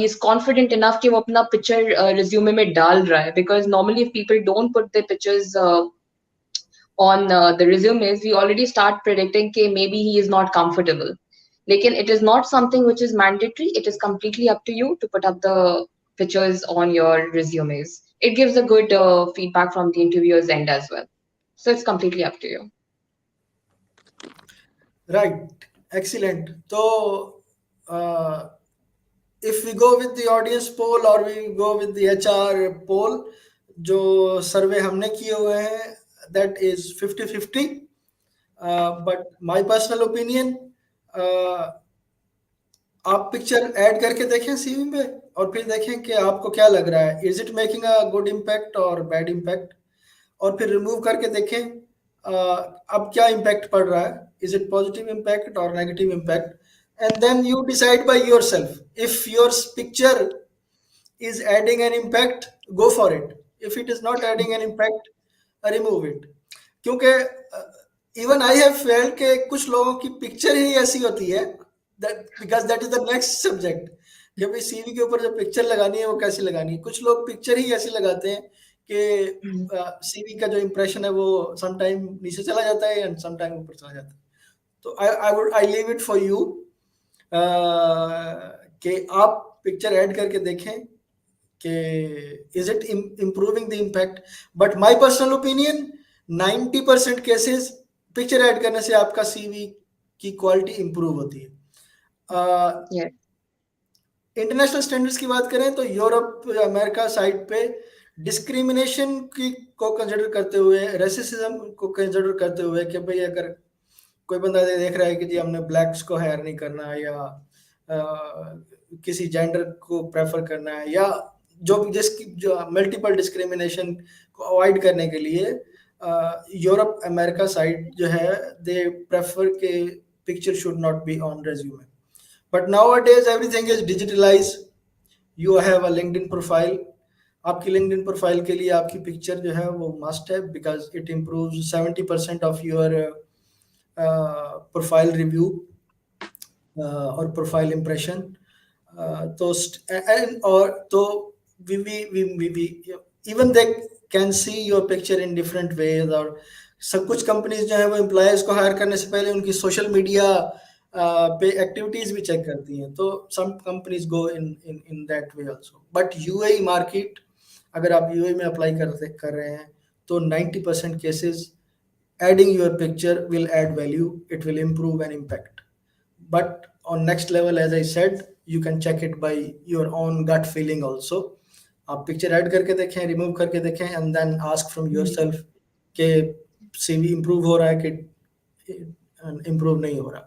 is confident enough कि वो अपना picture resume में डाल रहा है. Because normally if people don't put their pictures on the resumes, we already start predicting कि maybe he is not comfortable. लेकिन it is not something which is mandatory. It is completely up to you to put up the pictures on your resumes. It gives a good feedback from the interviewer's end as well. So it's completely up to you. Right, excellent. So if we go with the audience poll or we go with the HR poll, जो सर्वे हमने किए हुए हैं, that is 50-50. But my personal opinion, आप picture add करके देखें CV में और फिर देखें कि आपको क्या लग रहा है, is it making a good impact और बैड इम्पैक्ट, और फिर रिमूव करके देखें अब क्या इम्पैक्ट पड़ रहा है, इज इट पॉजिटिव इम्पैक्ट और negative impact, and then you decide by yourself. If your picture is adding an impact, go for it. If it is not adding an impact, remove it. क्योंकि even I have felt कि कुछ लोगों की picture ही ऐसी होती है, because that is the next subject, कि भाई सीवी के ऊपर जो पिक्चर लगानी है वो कैसे लगानी है. कुछ लोग पिक्चर ही ऐसे लगाते हैं कि सीवी का जो इम्प्रेशन है वो समटाइम नीचे चला जाता है एंड समटाइम ऊपर चला जाता है. तो I leave it for you कि आप पिक्चर ऐड करके देखें कि is it improving the impact. But my personal opinion, 90% cases picture add करने से आपका सीवी की क्वालिटी इंप्रूव होती है. इंटरनेशनल स्टैंडर्ड्स की बात करें तो यूरोप अमेरिका साइड पे डिस्क्रिमिनेशन की को कंसिडर करते हुए, रेसिज्म को कंसिडर करते हुए कि भाई अगर कोई बंदा देख रहा है कि जी हमने ब्लैक्स को हायर नहीं करना या किसी जेंडर को प्रेफर करना है या जो मल्टीपल डिस्क्रिमिनेशन को अवॉइड करने के लिए यूरोप अमेरिका साइड जो है, दे प्रेफर के picture should not be on resume. But nowadays everything is digitalize. You have a LinkedIn profile. आपकी लिंक्डइन प्रोफाइल के लिए आपकी पिक्चर जो है वो मस्ट है, because it improves 70% of your profile review और प्रोफाइल इम्प्रेशन तो एंड और तो we even they can see your picture in different ways और सब कुछ कंपनीज जो है वो एम्प्लॉयज को हायर करने से पहले उनकी सोशल मीडिया पे एक्टिविटीज भी चेक करती हैं तो some companies go in that way also but UAE market अगर आप यूएई में अप्लाई कर रहे हैं तो 90% cases adding your picture will add value, it will improve and impact. But on next level, as I said, you can check it by your own gut feeling also. आप picture add करके देखें remove करके देखें and then ask from yourself के CV improve हो रहा है कि इम्प्रूव नहीं हो रहा.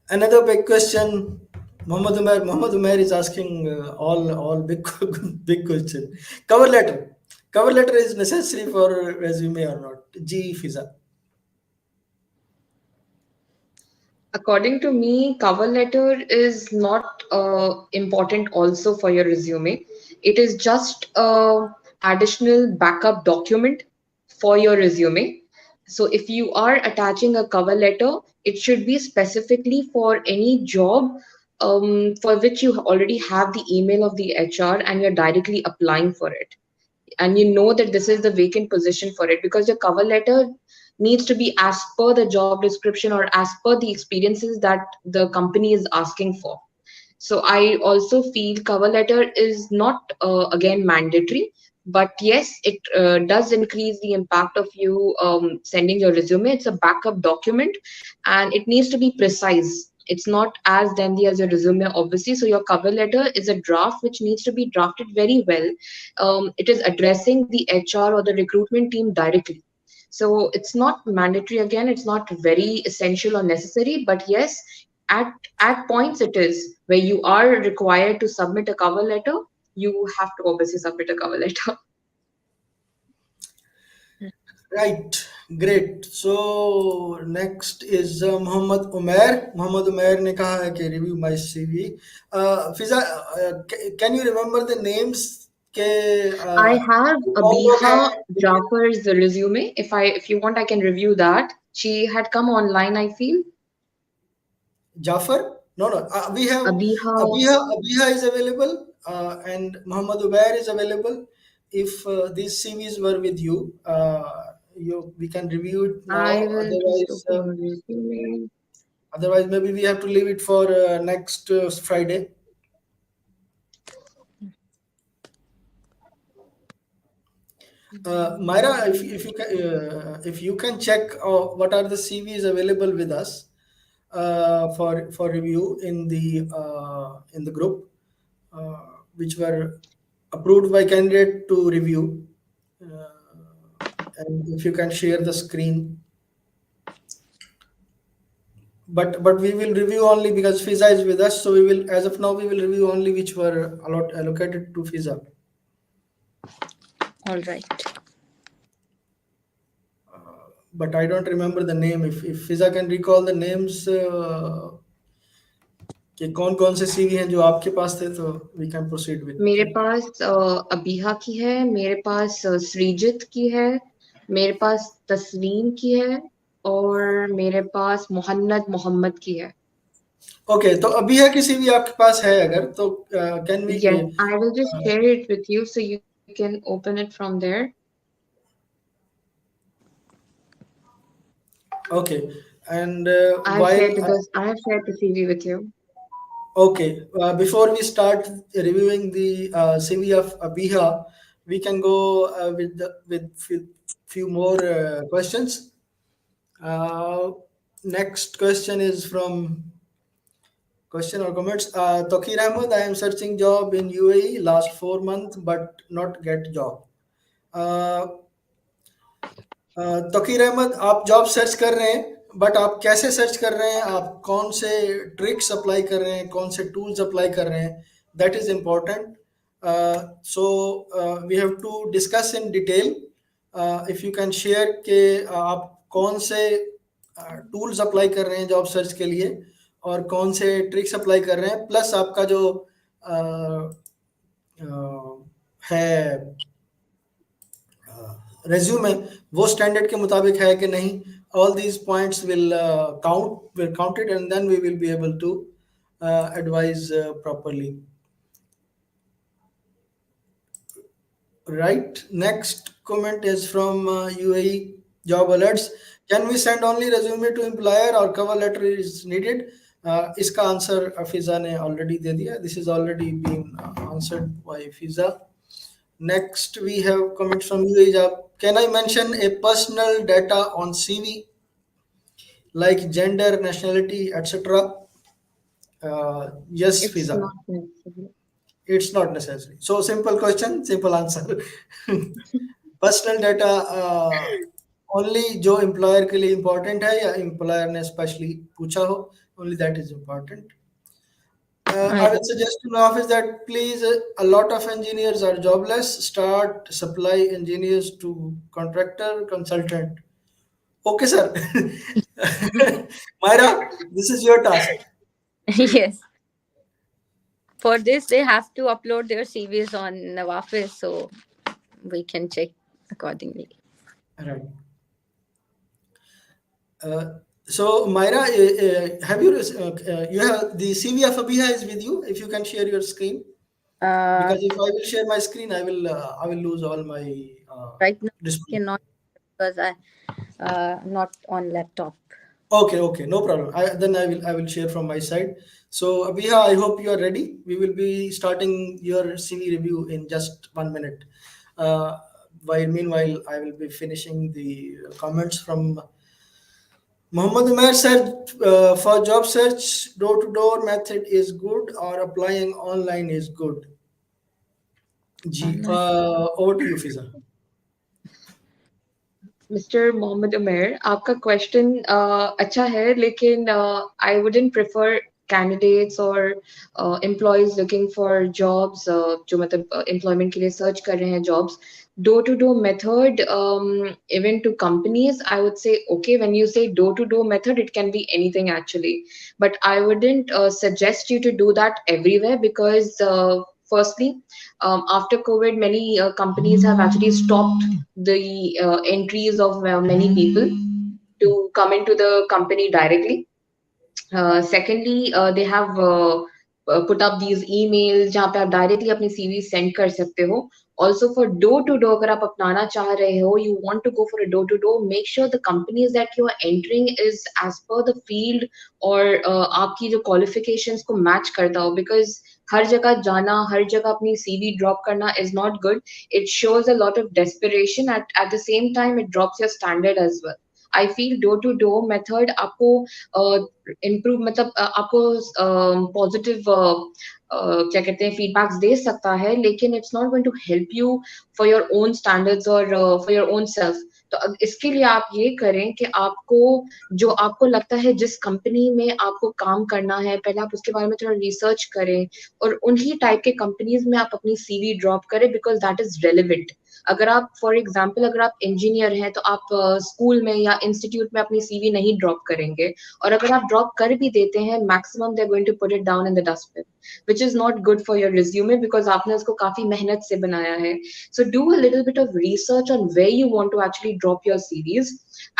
Another big question, Muhammad Umair is asking all big big question. Cover letter. Cover letter is necessary for resume or not? G Fizza. According to me, cover letter is not important also for your resume. It is just a additional backup document for your resume. So if you are attaching a cover letter, it should be specifically for any job for which you already have the email of the HR and you're directly applying for it, and you know that this is the vacant position for it, because your cover letter needs to be as per the job description or as per the experiences that the company is asking for. So I also feel cover letter is not again mandatory, but yes, it does increase the impact of you sending your resume. It's a backup document, and it needs to be precise. It's not as lengthy as your resume, obviously. So your cover letter is a draft which needs to be drafted very well. It is addressing the HR or the recruitment team directly. So it's not mandatory again. It's not very essential or necessary, but yes, at at points it is where you are required to submit a cover letter. You have to obviously submit a cover letter. Right, great. So next is Muhammad Umair. Muhammad Umair ने कहा है कि review my CV. Fiza, can you remember the names के I have कौन लोग हैं? Abiha Jafar's resume. If you want, I can review that. She had come online, I feel. Jafar? No, no. We have Abiha, Abiha is available, and Muhammad Ubair is available. If these CVs were with you, we can review it now. I will just open her resume. Otherwise, maybe we have to leave it for next Friday. Myra, if you can check what are the CVs available with us for review in the group, which were approved by candidate to review, and if you can share the screen. But we will review only because Fizza is with us, so we will, as of now, we will review only which were allocated to Fizza. All right. But I don't remember the name. If Fizza can recall the names कि कौन कौन से CV हैं जो आपके पास थे तो we can proceed with मेरे it. पास अबीहा की है, मेरे पास श्रीजित की है, मेरे पास तस्लीम की है, और मेरे पास मोहम्मद की है. Okay, तो अभी है किसी भी आपके पास है अगर तो can we Yes, I will just share it with you so you can open it from there. Okay, and I have shared the CV with you. Okay, before we start reviewing the CV of Abiha, we can go with few more questions. Next question is from question or comments. Tokir Ahmed, I am searching job in UAE last 4 months but not get job. तकीर Ahmad, आप job search कर रहे हैं but आप कैसे search कर रहे हैं, आप कौन से ट्रिक्स अप्लाई कर रहे हैं, कौन से टूल्स अप्लाई कर रहे हैं, that is important. So we have to discuss in detail. If you can share के आप कौन से टूल्स अप्लाई कर रहे हैं जॉब सर्च के लिए और कौन से ट्रिक्स अप्लाई कर रहे हैं, प्लस आपका जो है रेज्यूमे वो स्टैंडर्ड के मुताबिक है कि नहीं, all these points will will count it, and then we will be able to advise properly. Right. Next comment is from UAE job alerts. Can we send only resume to employer or cover letter is needed? इसका answer फिजा ने already दे दिया. This is already been answered by Fiza. Next, we have comments from UAE job. Can I mention a personal data on CV like gender, nationality, etc.? Yes, It's Fiza. not necessary. It's not necessary. So simple question, simple answer. Personal data only जो employer के लिए important है या employer ने specially पूछा हो, only that is important. I I would suggest to NAVAFIZ that please, a lot of engineers are jobless. Start supply engineers to contractor consultant. Okay, sir. Myra, this is your task. yes. For this, they have to upload their CVs on NAVAFIZ, so we can check accordingly. Right. So Myra, have you you have the CV of Abiha is with you? If you can share your screen, Uh, because if I will share my screen, I will lose all my right now, I display. cannot because I not on laptop. Okay, okay, no problem. Then I will share from my side. So Abiha, I hope you are ready. We will be starting your CV review in just 1 minute. Uh, while meanwhile, I will be finishing the comments from Muhammad Umair said, for job search, door-to-door method is good or applying online is good. Ji, Online. over to you, Fiza. Mr. Mohammed Umair, आपका question अच्छा है, लेकिन I wouldn't prefer candidates or employees looking for jobs, जो मतलब employment के लिए search कर रहे हैं jobs. Door-to-door method, even to companies, I would say okay. When you say door-to-door method, it can be anything actually, but I wouldn't suggest you to do that everywhere because firstly, after COVID, many companies have actually stopped the entries of many people to come into the company directly. Secondly, they have put up these emails जहाँ पे आप directly अपनी CV send कर सकते हो. Also for door to door, अगर आप अपनाना चाह रहे हो, you want to go for a door to door, make sure the companies that you are entering is as per the field or आपकी जो qualifications को match करता हो, because हर जगह जाना, हर जगह अपनी CV drop करना is not good. It shows a lot of desperation. At the same time, it drops your standard as well. I feel door to door method आपको इम्प्रूव मतलब आपको पॉजिटिव क्या कहते हैं फीडबैक्स दे सकता है, लेकिन it's not going to help you for your own standards और फॉर योर ओन सेल्फ. तो इसके लिए आप ये करें कि आपको जो आपको लगता है जिस कंपनी में आपको काम करना है, पहले आप उसके बारे में थोड़ा रिसर्च करें और उन्हीं टाइप के कंपनीज में आप अपनी सीवी ड्रॉप करें, बिकॉज दैट इज रेलिवेंट. अगर आप फॉर एग्जाम्पल अगर आप इंजीनियर हैं तो आप स्कूल में या इंस्टीट्यूट में अपनी सीवी नहीं ड्रॉप करेंगे, और अगर आप ड्रॉप कर भी देते हैं, maximum they are going to put it down in the dustbin, which is not good for your resume because आपने उसको काफी मेहनत से बनाया है. So do a little bit of research on where you want to actually drop your CVs.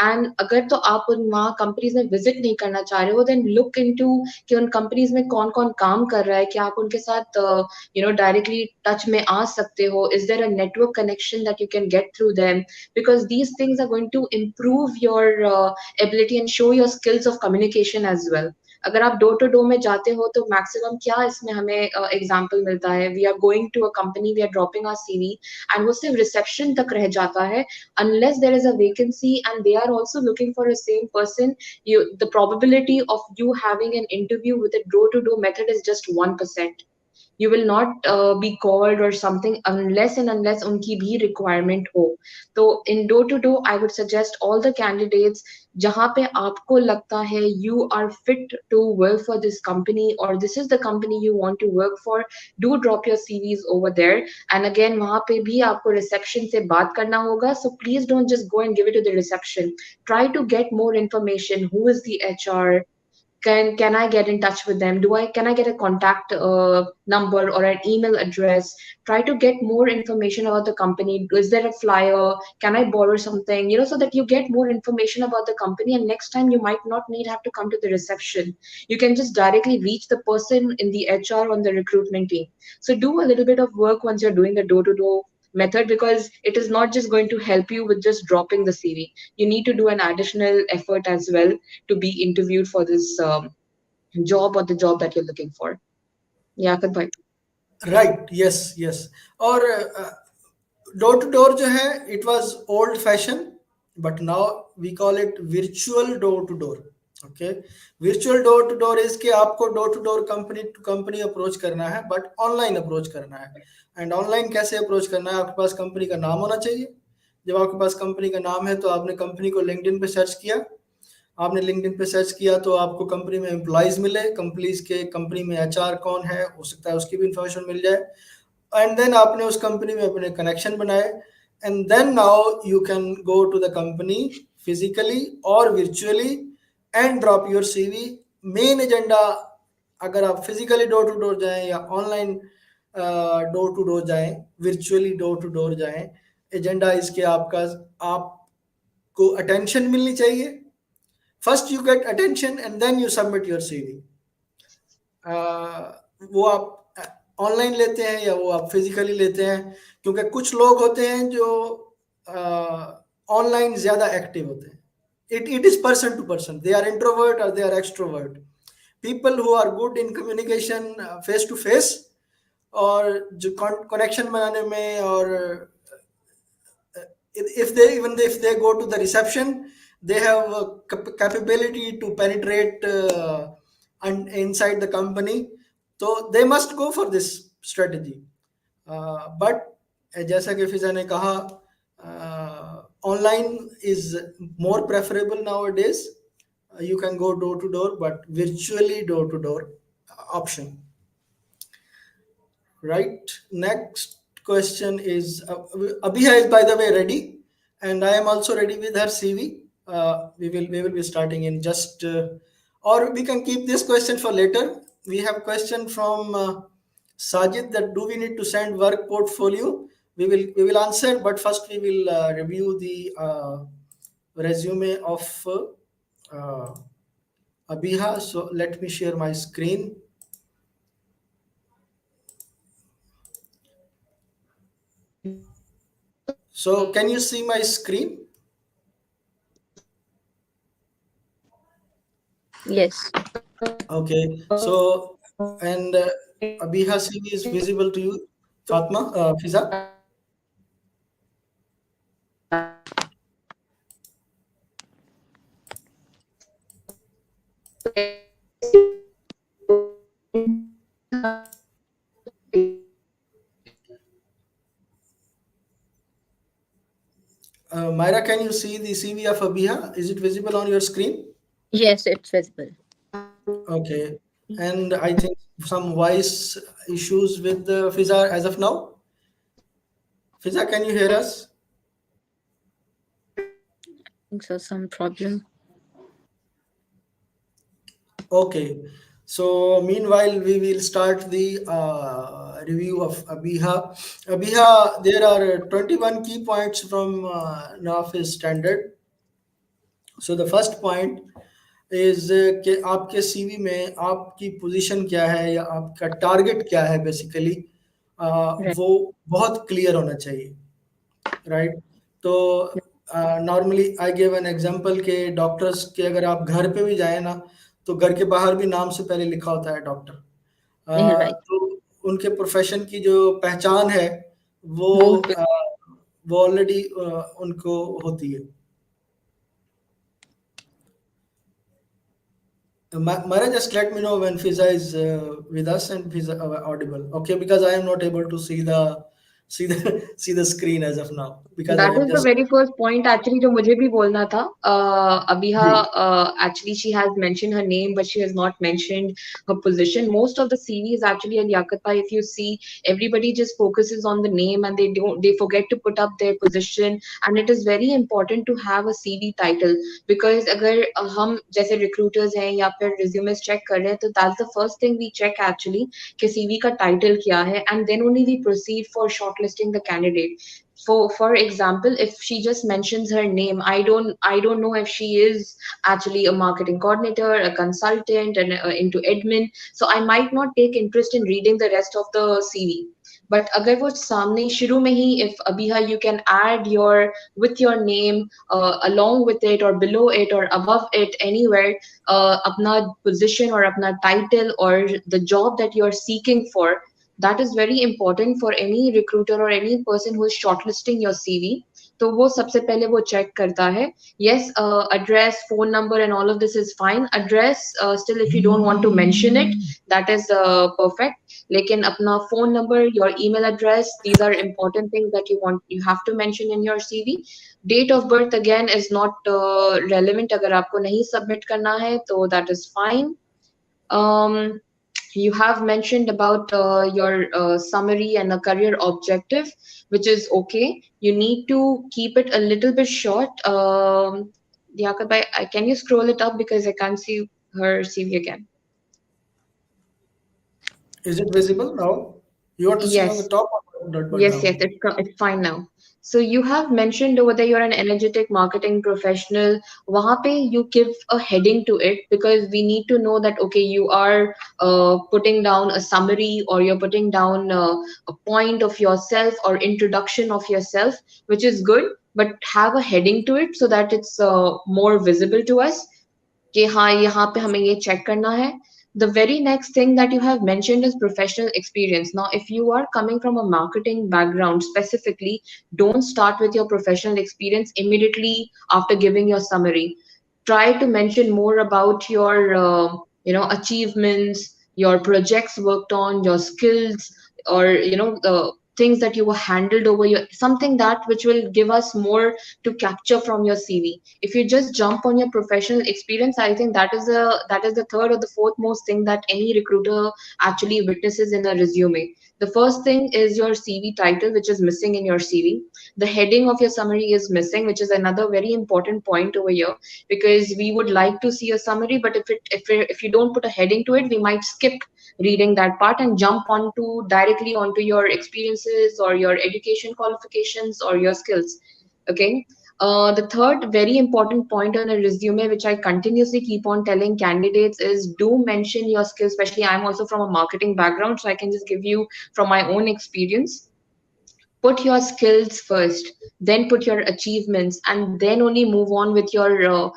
And अगर तो आप उन वहाँ कंपनीज में विजिट नहीं करना चाह रहे हो, then look into कि उन कंपनीज में कौन कौन काम कर रहा है, कि आप उनके साथ डायरेक्टली टच में आ सकते हो. Is there a network connection that you can get through them? Because these things are going to improve your ability and show your skills of communication as well. अगर आप डोर टू डोर में जाते हो तो maximum क्या इसमें हमें example मिलता है, we are going to a company, we are dropping our CV and वो सिर्फ रिसेप्शन तक रह जाता है, unless there is a vacancy and they are also looking for a same person. The probability of you having an interview with a door to door method is just 1%. You will not be called or something unless and unless उनकी भी requirement हो. तो in door to door I would suggest all the candidates जहाँ पे आपको लगता है you are fit to work for this company or this is the company you want to work for, do drop your CVs over there. And again वहाँ पे भी आपको reception से बात करना होगा, so please don't just go and give it to the reception. Try to get more information. Who is the HR? can I get in touch with them? Can I get a contact number or an email address? Try to get more information about the company. Is there a flyer? Can I borrow something? So that you get more information about the company, and next time you might not need have to come to the reception. You can just directly reach the person in the HR on the recruitment team. So do a little bit of work once you're doing the door-to-door method, because it is not just going to help you with just dropping the CV. You need to do an additional effort as well to be interviewed for this job or the job that you're looking for. Yeah, Kadbhai. Right, yes, yes. और door to door जो है it was old fashion, but now we call it virtual door to door. Okay, virtual door to door is कि आपको door to door company to company approach करना है, but online approach करना है. And online कैसे approach करना है? आपके पास कंपनी का नाम होना चाहिए. जब आपके पास कंपनी का नाम है तो आपने कंपनी को लिंक्डइन पे सर्च किया. आपने लिंक्डइन पे सर्च किया तो आपको कंपनी में एम्प्लॉइज मिले, कंपनीज के कंपनी में एचआर कौन है, हो सकता है उसकी भी इंफॉर्मेशन मिल जाए. एंड देन आपने उस कंपनी में अपने कनेक्शन बनाए, and then now you can go to the company physically और virtually and drop your CV. Main agenda, अगर आप फिजिकली डोर टू डोर जाएं या ऑनलाइन डोर टू डोर जाएं, virtually डोर टू डोर जाएं, एजेंडा इसके आपको अटेंशन मिलनी चाहिए. First you get attention and then you submit your CV. वो आप ऑनलाइन लेते हैं या वो आप फिजिकली लेते हैं, क्योंकि कुछ लोग होते हैं जो ऑनलाइन ज्यादा एक्टिव होते हैं. it is person to person. They are introvert or they are extrovert. People who are good in communication face to face, और जो कनेक्शन बनाने में, और if they go to the reception, they have a capability to penetrate inside the company, so they must go for this strategy. But जैसा कि फिजा ने कहा, online is more preferable nowadays. You can go door to door, but virtually door to door option. Right, next question is Abhiya is by the way ready, and I am also ready with her CV. We will be starting in just or we can keep this question for later. We have question from Sajid, that do we need to send work portfolio? We will answer, but first we will review the resume of Abhiya. So let me share my screen. So can you see my screen? Yes. Okay. So, and Abhiya CV is visible to you, Fatma, Fiza? Maira, can you see the CV of Abhiya? Is it visible on your screen? Yes, it's visible. Okay. And I think some voice issues with the Fiza as of now. Fiza, can you hear us? I think so, some problem. Okay. So meanwhile, we will start the review of Abhiya. Abhiya, there are 21 key points from NAVAFIZ standard. So the first point is कि आपके CV में आपकी position क्या है या आपका target क्या है, बेसिकली Right. वो बहुत क्लियर होना चाहिए. राइट, तो normally I give an example के डॉक्टर्स के अगर आप घर पे भी जाए ना, तो घर के बाहर भी नाम से पहले लिखा होता है डॉक्टर. Right. तो उनके प्रोफेशन की जो पहचान है वो वो वो ऑलरेडी उनको होती है. Mara, just let me know when Fizza is with us and Fizza audible. Okay, because I am not able to see the see the see the screen as of now, because I That am is the just. very first point actually जो मुझे भी बोलना था. Abhiha, ji. actually she has mentioned her name, but she has not mentioned her position. Most of the CVs actually at Yakata, if you see, everybody just focuses on the name and they forget to put up their position. And it is very important to have a CV title, because अगर हम जैसे recruiters हैं या फिर resumes check कर रहे हैं, तो that's the first thing we check actually कि CV का title क्या है, and then only we proceed for shortlisting the candidate. For example, if she just mentions her name, I don't know if she is actually a marketing coordinator, a consultant, and into admin, so I might not take interest in reading the rest of the CV. But agar wo samne shuru mein hi, if Abhiha you can add your with your name, along with it or below it or above it anywhere, apna position or apna title or the job that you are seeking for, that is very important for any recruiter or any person who is shortlisting your CV. तो वो सबसे पहले वो check करता है. Yes, address, phone number, and all of this is fine. Address, still if you don't want to mention it, that is perfect. लेकिन अपना phone number, your email address, these are important things that you have to mention in your CV. Date of birth again is not relevant. अगर आपको नहीं submit करना है, तो that is fine. Um, you have mentioned about your summary and a career objective, which is okay. You need to keep it a little bit short. Yakub, can you scroll it up because I can't see her CV again? Is it visible now? You want to see on the Yes. top or but Yes, yes, down? it's fine now. So you have mentioned over there you're an energetic marketing professional. वहाँ पे you give a heading to it, because we need to know that okay, you are putting down a summary, or you're putting down a point of yourself or introduction of yourself, which is good, but have a heading to it so that it's more visible to us. कि हाँ यहाँ पे हमें ये check करना है. The very next thing that you have mentioned is professional experience. Now, if you are coming from a marketing background specifically, don't start with your professional experience immediately after giving your summary. Try to mention more about your achievements, your projects worked on, your skills, or the things that you were handled over your something that which will give us more to capture from your CV. If you just jump on your professional experience, I think that is the third or the fourth most thing that any recruiter actually witnesses in a resume. The first thing is your CV title, which is missing in your CV. The heading of your summary is missing, which is another very important point over here, because we would like to see a summary, but if you don't put a heading to it, we might skip reading that part and jump onto directly onto your experiences or your education qualifications or your skills. Okay. The third very important point on a resume, which I continuously keep on telling candidates, is do mention your skills. Especially, I'm also from a marketing background, so I can just give you from my own experience. Put your skills first, then put your achievements, and then only move on with your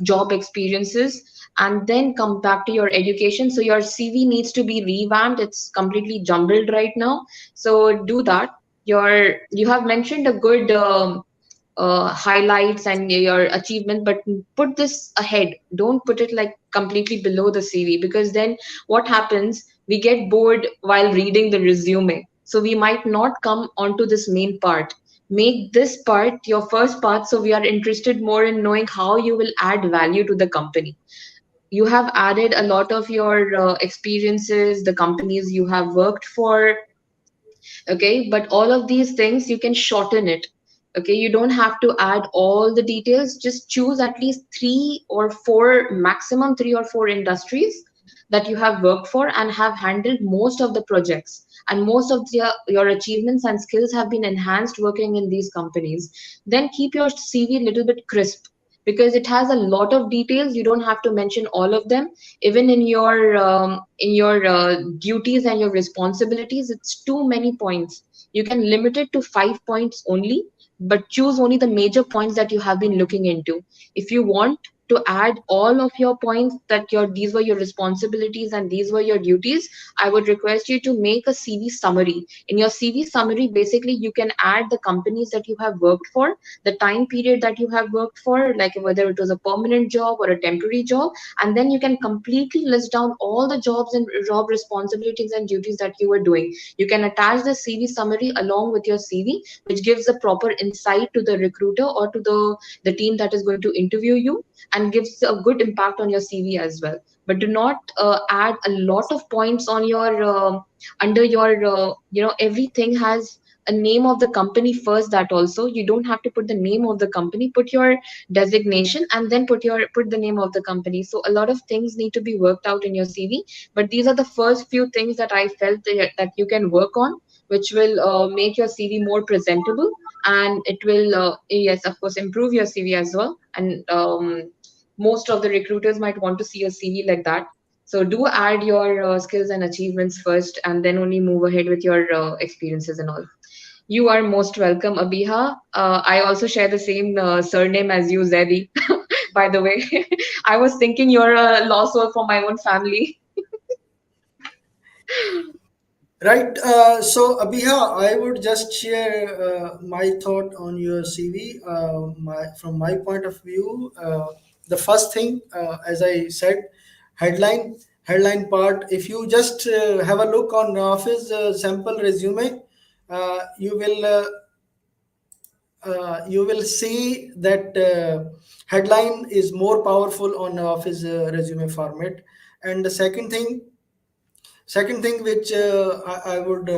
job experiences, and then come back to your education. So your CV needs to be revamped. It's completely jumbled right now, so do that. You have mentioned a good highlights and your achievement, but put this ahead. Don't put it like completely below the CV, because then what happens, we get bored while reading the resume, so we might not come onto this main part. Make this part your first part, so we are interested more in knowing how you will add value to the company. You have added a lot of your experiences, the companies you have worked for, okay, but all of these things you can shorten it. Okay, you don't have to add all the details. Just choose at least three or four, maximum three or four industries that you have worked for and have handled most of the projects, and most of your achievements and skills have been enhanced working in these companies. Then keep your CV a little bit crisp, because it has a lot of details. You don't have to mention all of them. Even in your duties and your responsibilities, it's too many points. You can limit it to 5 points only, but choose only the major points that you have been looking into. If you want, to add all of your points, that your these were your responsibilities and these were your duties, I would request you to make a CV summary. In your CV summary, basically you can add the companies that you have worked for, the time period that you have worked for, like whether it was a permanent job or a temporary job, and then you can completely list down all the jobs and job responsibilities and duties that you were doing. You can attach the CV summary along with your CV, which gives a proper insight to the recruiter or to the team that is going to interview you, and gives a good impact on your CV as well. But do not add a lot of points on your under your everything has a name of the company first. That also, you don't have to put the name of the company, put your designation and then put the name of the company. So a lot of things need to be worked out in your CV, but these are the first few things that I felt that you can work on, which will make your CV more presentable, and it will yes, of course, improve your CV as well. And most of the recruiters might want to see a CV like that. So do add your skills and achievements first, and then only move ahead with your experiences and all. You are most welcome, Abiha. I also share the same surname as you, Zedi. By the way, I was thinking you're a law soul for my own family. Right. So, Abiha, I would just share my thought on your CV. From my point of view, the first thing, as I said, headline part. If you just have a look on Office sample resume, you will see that headline is more powerful on Office resume format. And the second thing which I would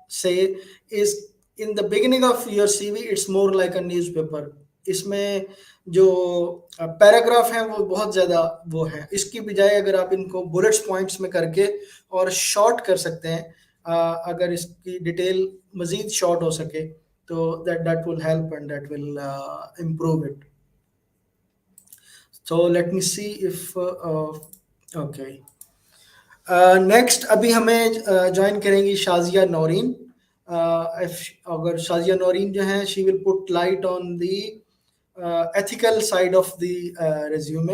say is, in the beginning of your CV it's more like a newspaper. इसमें जो paragraph हैं वो बहुत ज़्यादा वो है, इसकी बजाय अगर आप इनको बुलेट्स पॉइंट्स में करके और शॉर्ट कर सकते हैं, अगर इसकी डिटेल मज़ीद शॉर्ट हो सके तो that will help and that will improve it. So let me see if okay. Next अभी हमें ज्वाइन करेंगी शाजिया नौरीन. अगर शाजिया नौरीन जो है, she will put light on the ethical side of the resume.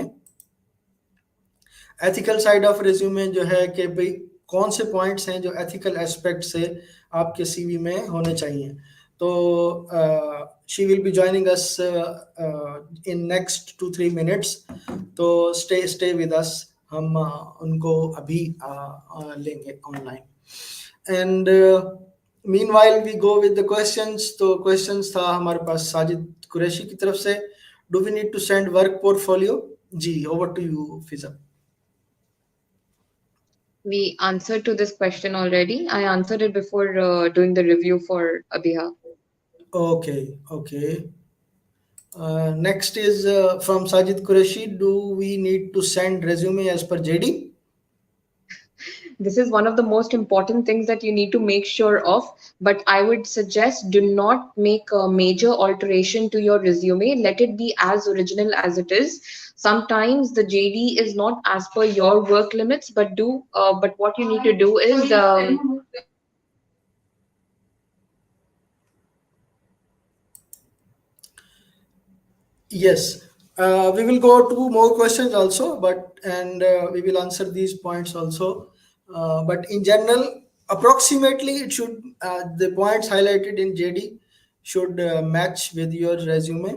Ethical side of resume जो है कि भाई कौन से पॉइंट्स हैं जो एथिकल एस्पेक्ट से आपके सीवी में होने चाहिए. तो she will be joining us in next 2-3 minutes. तो स्टे विद अस. हम उनको अभी लेंगे online. And meanwhile we go with the questions. तो क्वेश्चंस था हमारे पास साजिद कुरैशी की तरफ से, do we need to send work portfolio. जी, over to you Fiza. We answered to this question already. I answered it before doing the review for Abiha. Okay. Next is from Sajid Qureshi. Do we need to send resume as per JD? This is one of the most important things that you need to make sure of, but I would suggest do not make a major alteration to your resume. Let it be as original as it is. Sometimes the JD is not as per your work limits, but what you need to do is Yes. We will go to more questions also, and we will answer these points also. But in general, approximately it should the points highlighted in JD should match with your resume,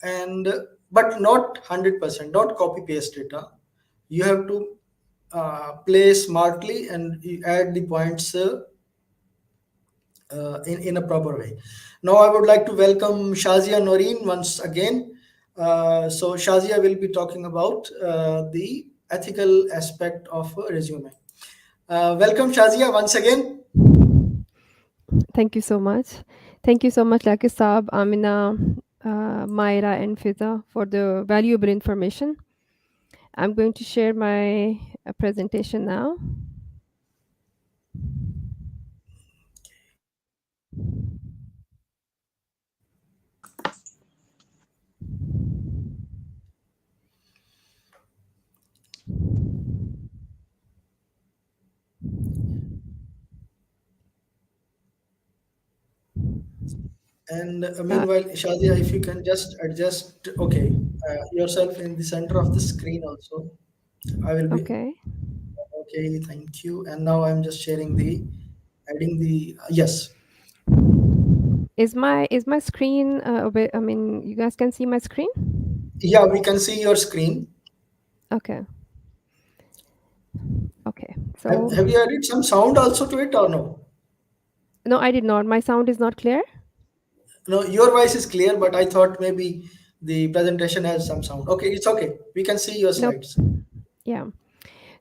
and but not 100%. Not copy paste it. You have to play smartly and you add the points in a proper way. Now I would like to welcome Shazia Noreen once again. So Shazia will be talking about the ethical aspect of a resume. Welcome Shazia once again. Thank you so much. Thank you so much, Lucky Saab, Amina, Maira, and Fizza for the valuable information. I'm going to share my presentation now. And meanwhile, Shazia, if you can just adjust. Okay, yourself in the center of the screen also. I will be Okay. okay. Thank you. And now I'm just sharing the adding the yes. Is my screen I mean, you guys can see my screen? Yeah, we can see your screen. Okay. Okay. Have, So have you added some sound also to it or no? no, I did not. My sound is not clear. No, your voice is clear, but I thought maybe the presentation has some sound. Okay, it's okay. We can see your Nope. slides. Yeah.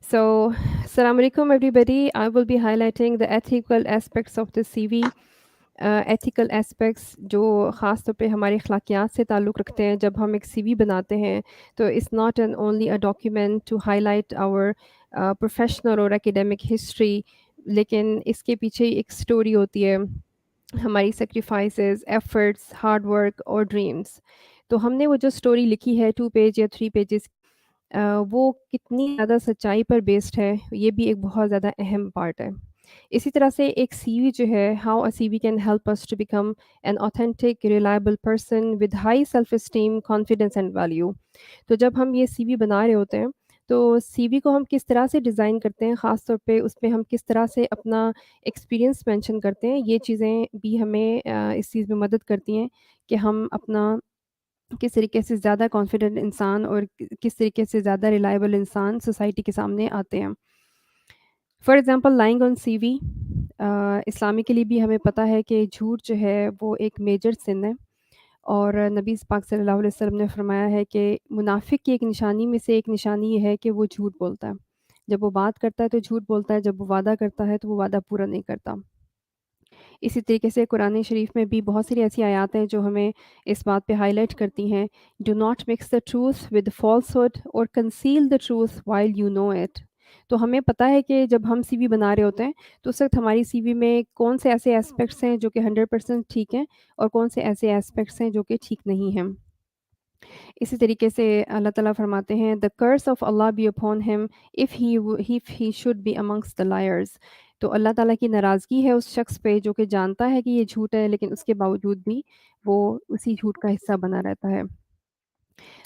So, Assalamu alaikum, everybody. I will be highlighting the ethical aspects of the CV. Ethical aspects जो ख़ास तौर पे हमारी अखलाकियात से ताल्लुक़ रखते हैं जब हम एक CV बनाते हैं तो it's not an only a document to highlight our professional और academic history, लेकिन इसके पीछे एक स्टोरी होती है, हमारी सेक्रीफाइसेस, एफर्ट्स, हार्ड वर्क और ड्रीम्स। तो हमने वो जो स्टोरी लिखी है 2 पेज या 3 पेजेस वो कितनी ज़्यादा सच्चाई पर बेस्ड है, ये भी एक बहुत ज़्यादा अहम पार्ट है। इसी तरह से एक सीवी जो है, how a CV can help us to become an authentic, reliable person with high self esteem, confidence and value. तो जब हम ये सीवी बना रहे होते हैं, तो सीवी को हम किस तरह से डिज़ाइन करते हैं, ख़ास तौर पे उसमें हम किस तरह से अपना एक्सपीरियंस मेंशन करते हैं, ये चीज़ें भी हमें इस चीज़ में मदद करती हैं कि हम अपना किस तरीके से ज़्यादा कॉन्फिडेंट इंसान और किस तरीके से ज़्यादा रिलायबल इंसान सोसाइटी के सामने आते हैं। For example lying on CV, Islamically भी हमें पता है कि झूठ जो है वो एक मेजर सिन है और नबी पाक सल्लल्लाहु अलैहि वसल्लम ने फरमाया है कि मुनाफिक की एक निशानी में से एक निशानी ये है कि वो झूठ बोलता है। जब वो बात करता है तो झूठ बोलता है, जब वो वादा करता है तो वो वादा पूरा नहीं करता। इसी तरीके से कुरान शरीफ में भी बहुत सारी ऐसी आयत हैं जो हमें इस बात पे हाईलाइट करती हैं, do not mix the truth with falsehood और conceal the truth while you know it. तो हमें पता है कि जब हम सीवी बना रहे होते हैं तो उस वक्त हमारी सीवी में कौन से ऐसे एस्पेक्ट्स हैं जो कि 100% ठीक हैं और कौन से ऐसे एस्पेक्ट्स हैं जो कि ठीक नहीं हैं। इसी तरीके से अल्लाह ताला फरमाते हैं, the curse of Allah be upon him if he should be amongst the liars. तो अल्लाह ताला की नाराज़गी है उस शख्स पे जो कि जानता है कि ये झूठ है लेकिन उसके बावजूद भी वो उसी झूठ का हिस्सा बना रहता है।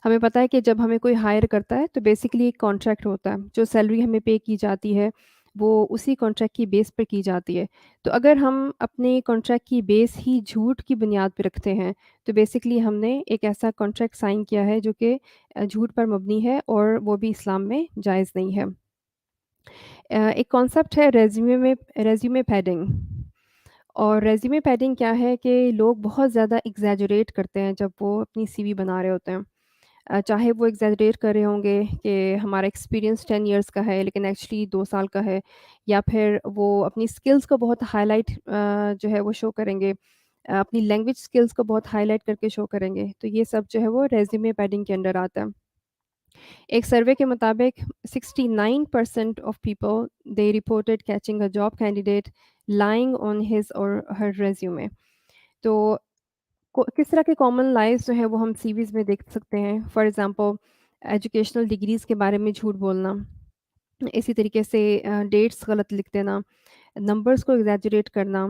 हमें पता है कि जब हमें कोई हायर करता है तो बेसिकली एक कॉन्ट्रैक्ट होता है, जो सैलरी हमें पे की जाती है वो उसी कॉन्ट्रैक्ट की बेस पर की जाती है। तो अगर हम अपने कॉन्ट्रैक्ट की बेस ही झूठ की बुनियाद पे रखते हैं तो बेसिकली हमने एक ऐसा कॉन्ट्रैक्ट साइन किया है जो कि झूठ पर मबनी है और वो भी इस्लाम में जायज़ नहीं है। एक कॉन्सेप्ट है रेज़्यूमे पैडिंग। और रेज़्यूमे पैडिंग क्या है कि लोग बहुत ज़्यादा एग्ज़ैजरेट करते हैं जब वो अपनी सीवी बना रहे होते हैं। चाहे वो एग्ज़ैजरेट कर रहे होंगे कि हमारा एक्सपीरियंस 10 इयर्स का है लेकिन एक्चुअली 2 साल का है, या फिर वो अपनी स्किल्स को बहुत हाईलाइट जो है वो शो करेंगे, अपनी लैंग्वेज स्किल्स को बहुत हाईलाइट करके शो करेंगे। तो ये सब जो है वो रेज़्यूमे पैडिंग के अंडर आता है। एक सर्वे के मुताबिक 69% of people they reported catching a job candidate lying on his और हर रेज़्यूमे। तो किस तरह के कॉमन लाइज़ जो है वो हम सीवीज़ में देख सकते हैं। फॉर एग्ज़ाम्पल एजुकेशनल डिग्रीज़ के बारे में झूठ बोलना, इसी तरीके से डेट्स गलत लिख देना, नंबर्स को एग्ज़ैजरेट करना,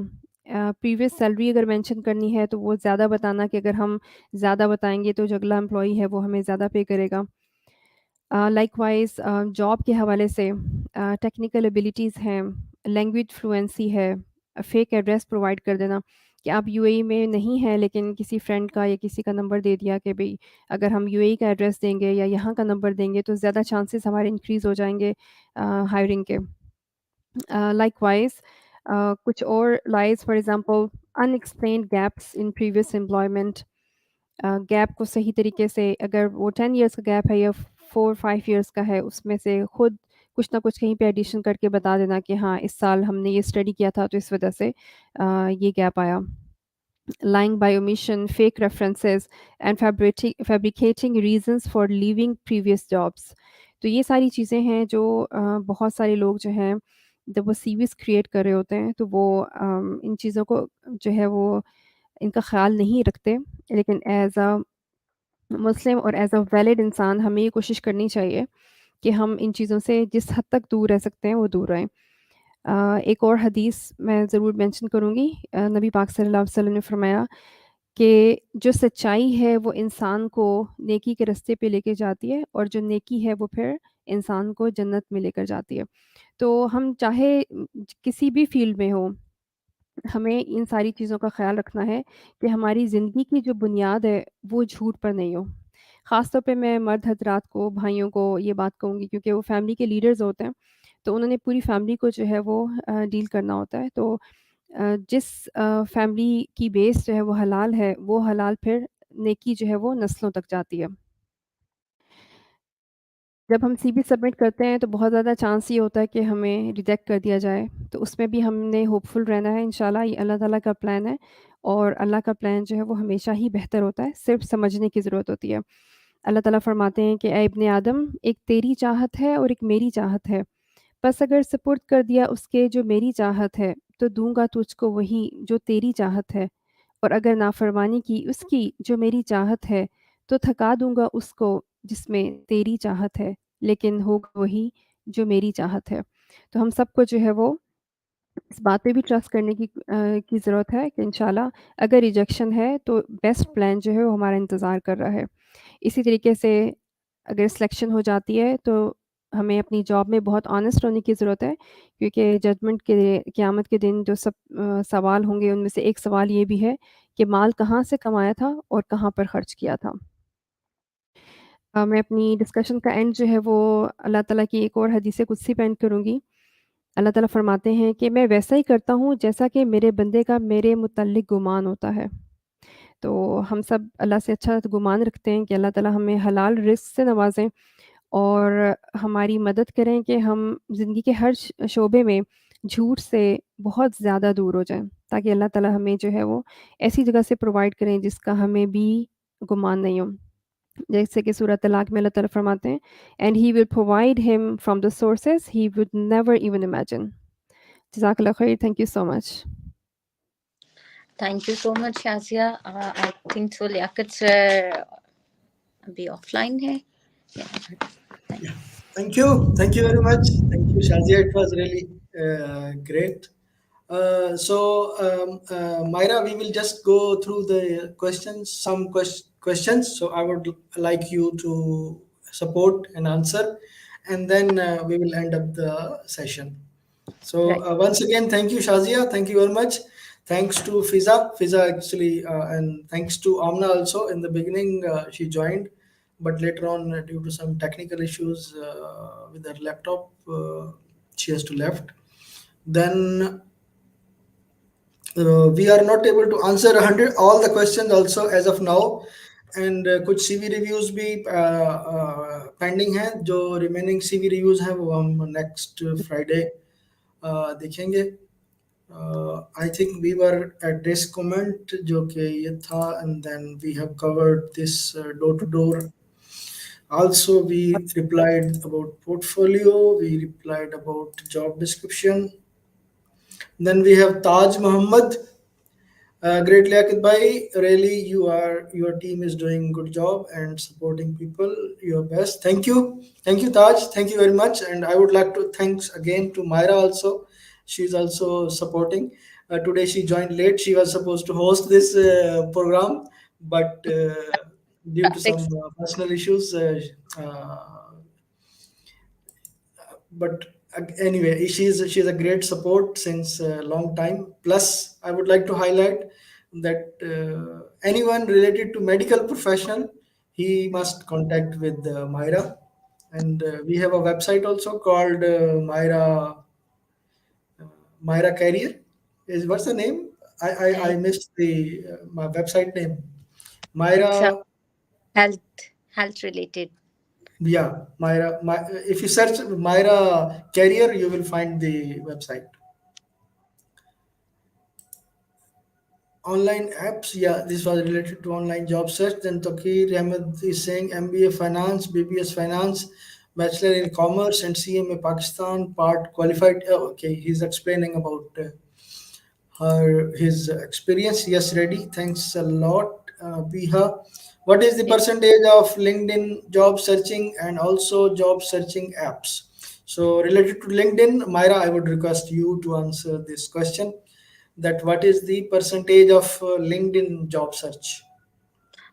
प्रीवियस सैलरी अगर मेंशन करनी है तो वो ज़्यादा बताना कि अगर हम ज़्यादा बताएँगे तो जो अगला एम्प्लॉयी है वो हमें ज़्यादा पे करेगा। लाइकवाइज़ जॉब के हवाले से टेक्निकल एबिलिटीज़ हैं, लैंग्वेज फ्लुएंसी है, फेक एड्रेस प्रोवाइड कर देना कि आप यूएई में नहीं हैं लेकिन किसी फ्रेंड का या किसी का नंबर दे दिया कि भई अगर हम यूएई का एड्रेस देंगे या यहाँ का नंबर देंगे तो ज़्यादा चांसेस हमारे इंक्रीज़ हो जाएँगे हायरिंग के। Likewise, कुछ और lies for example unexplained gaps in previous employment, gap को सही तरीके से अगर वो 10 इयर्स का गैप है या 4-5 इयर्स का है उसमें से खुद कुछ ना कुछ कहीं पे एडिशन करके बता देना कि हाँ, इस साल हमने ये स्टडी किया था तो इस वजह से ये गैप आया। Lying by omission, fake references and fabricating reasons for leaving previous jobs। तो ये सारी चीज़ें हैं जो बहुत सारे लोग जो हैं जब वो सीवीज़ क्रिएट कर रहे होते हैं तो वो इन चीज़ों को जो है वो इनका ख़्याल नहीं रखते। लेकिन एज़ अ मुस्लिम और एज़ अ वैलिड इंसान हमें ये कोशिश करनी चाहिए कि हम इन चीज़ों से जिस हद तक दूर रह सकते हैं वो दूर रहें। एक और हदीस मैं ज़रूर मेंशन करूँगी, नबी पाक सल्लल्लाहु अलैहि वसल्लम ने फरमाया कि जो सच्चाई है वो इंसान को नेकी के रास्ते पे लेके जाती है और जो नेकी है वो फिर इंसान को जन्नत में लेकर जाती है। तो हम चाहे किसी भी फ़ील्ड में हों, हमें इन सारी चीज़ों का ख़्याल रखना है कि हमारी ज़िंदगी की जो बुनियाद है, वो झूठ पर नहीं हो। ख़ास तौर पे मैं मर्द हज़रात को, भाइयों को ये बात कहूँगी क्योंकि वो फ़ैमिली के लीडर्स होते हैं, तो उन्होंने पूरी फ़ैमिली को जो है वो डील करना होता है। तो जिस फ़ैमिली की बेस जो है वो हलाल है, वो हलाल फिर नेकी जो है वो नस्लों तक जाती है। जब हम सीवी सबमिट करते हैं तो बहुत ज़्यादा चांस ये होता है कि हमें रिजेक्ट कर दिया जाए, तो उसमें भी हमने होपफुल रहना है इंशाल्लाह ये अल्लाह ताला का प्लान है और अल्लाह का प्लान जो है वो हमेशा ही बेहतर होता है, सिर्फ़ समझने की ज़रूरत होती है। अल्लाह ताला फ़रमाते हैं कि ऐ इब्ने आदम एक तेरी चाहत है और एक मेरी चाहत है, बस अगर सुपुर्द कर दिया उसके जो मेरी चाहत है, तो दूँगा तुझको वही जो तेरी चाहत है और अगर नाफ़रमानी की उसकी जो मेरी चाहत है, तो थका दूँगा उसको जिसमें तेरी चाहत है, लेकिन होगा वही जो मेरी चाहत है। तो हम सबको जो है वो इस बात पे भी ट्रस्ट करने की ज़रूरत है कि इंशाल्लाह अगर रिजेक्शन है तो बेस्ट प्लान जो है वो हमारा इंतज़ार कर रहा है। इसी तरीके से अगर सिलेक्शन हो जाती है तो हमें अपनी जॉब में बहुत ऑनेस्ट होने की ज़रूरत है क्योंकि जजमेंट के क़यामत के दिन जो सब सवाल होंगे उनमें से एक सवाल ये भी है कि माल कहाँ से कमाया था और कहाँ पर खर्च किया था। मैं अपनी डिस्कशन का एंड जो है वो अल्लाह ताला की एक और हदीस कुदसी पे एंड करूँगी। अल्लाह ताला फ़रमाते हैं कि मैं वैसा ही करता हूँ जैसा कि मेरे बंदे का मेरे मुतल्लिक़ गुमान होता है। तो हम सब अल्लाह से अच्छा गुमान रखते हैं कि अल्लाह ताला हमें हलाल रिज़्क से नवाज़ें और हमारी मदद करें कि हम ज़िंदगी के हर शोबे में झूठ से बहुत ज़्यादा दूर हो जाएँ, ताकि अल्लाह ताला हमें जो है वो ऐसी जगह से प्रोवाइड करें जिसका हमें भी गुमान नहीं हो। जैसे कि सूरह तलाक में अल्लाह ताला फरमाते हैं and he will provide him from the sources he would never even imagine. जज़ाकल्लाह खैर, thank you so much. Thank you so much Shazia. I think so Liaquat sir अभी ऑफलाइन है। Yeah. Thank you very much. Thank you, Shazia. It was really great. Myra, we will just go through the questions, some questions. So I would like you to support and answer, and then we will end up the session. So Right. once again, thank you, Shazia. Thank you very much. Thanks to Fizza actually, and thanks to Amna also. In the beginning, she joined, but later on, due to some technical issues with her laptop, she has to left. Then we are not able to answer 100 all the questions also as of now, and कुछ CV reviews भी pending हैं। जो remaining CV reviews हैं वो हम next Friday देखेंगे। I think we were at this comment जो कि ये था, and then we have covered this door to door. Also, we replied about portfolio, we replied about job description. Then we have Taj Muhammad. Great Liaquat Bhai, really your team is doing good job and supporting people your best. Thank you Taj, thank you very much. And I would like to thanks again to Maira also. She's also supporting. Today she joined late. She was supposed to host this program, but due to some personal issues, but anyway, she's a great support since a long time. Plus, I would like to highlight that anyone related to medical professional, he must contact with Myra, and we have a website also called Myra Career. Is what's the name? I Right. missed the my website name. It's Myra. health related. Yeah, Myra. If you search Myra Career, you will find the website. Online apps, yeah, this was related to online job search. Then Tokir Ahmed is saying MBA Finance, BBS Finance, Bachelor in Commerce, and CMA Pakistan, part qualified. Oh, okay, he's explaining about his experience. Yes, ready. Thanks a lot, Biha. What is the It, percentage of LinkedIn job searching and also job searching apps? So related to LinkedIn, Myra, I would request you to answer this question. that what is the percentage of LinkedIn job search?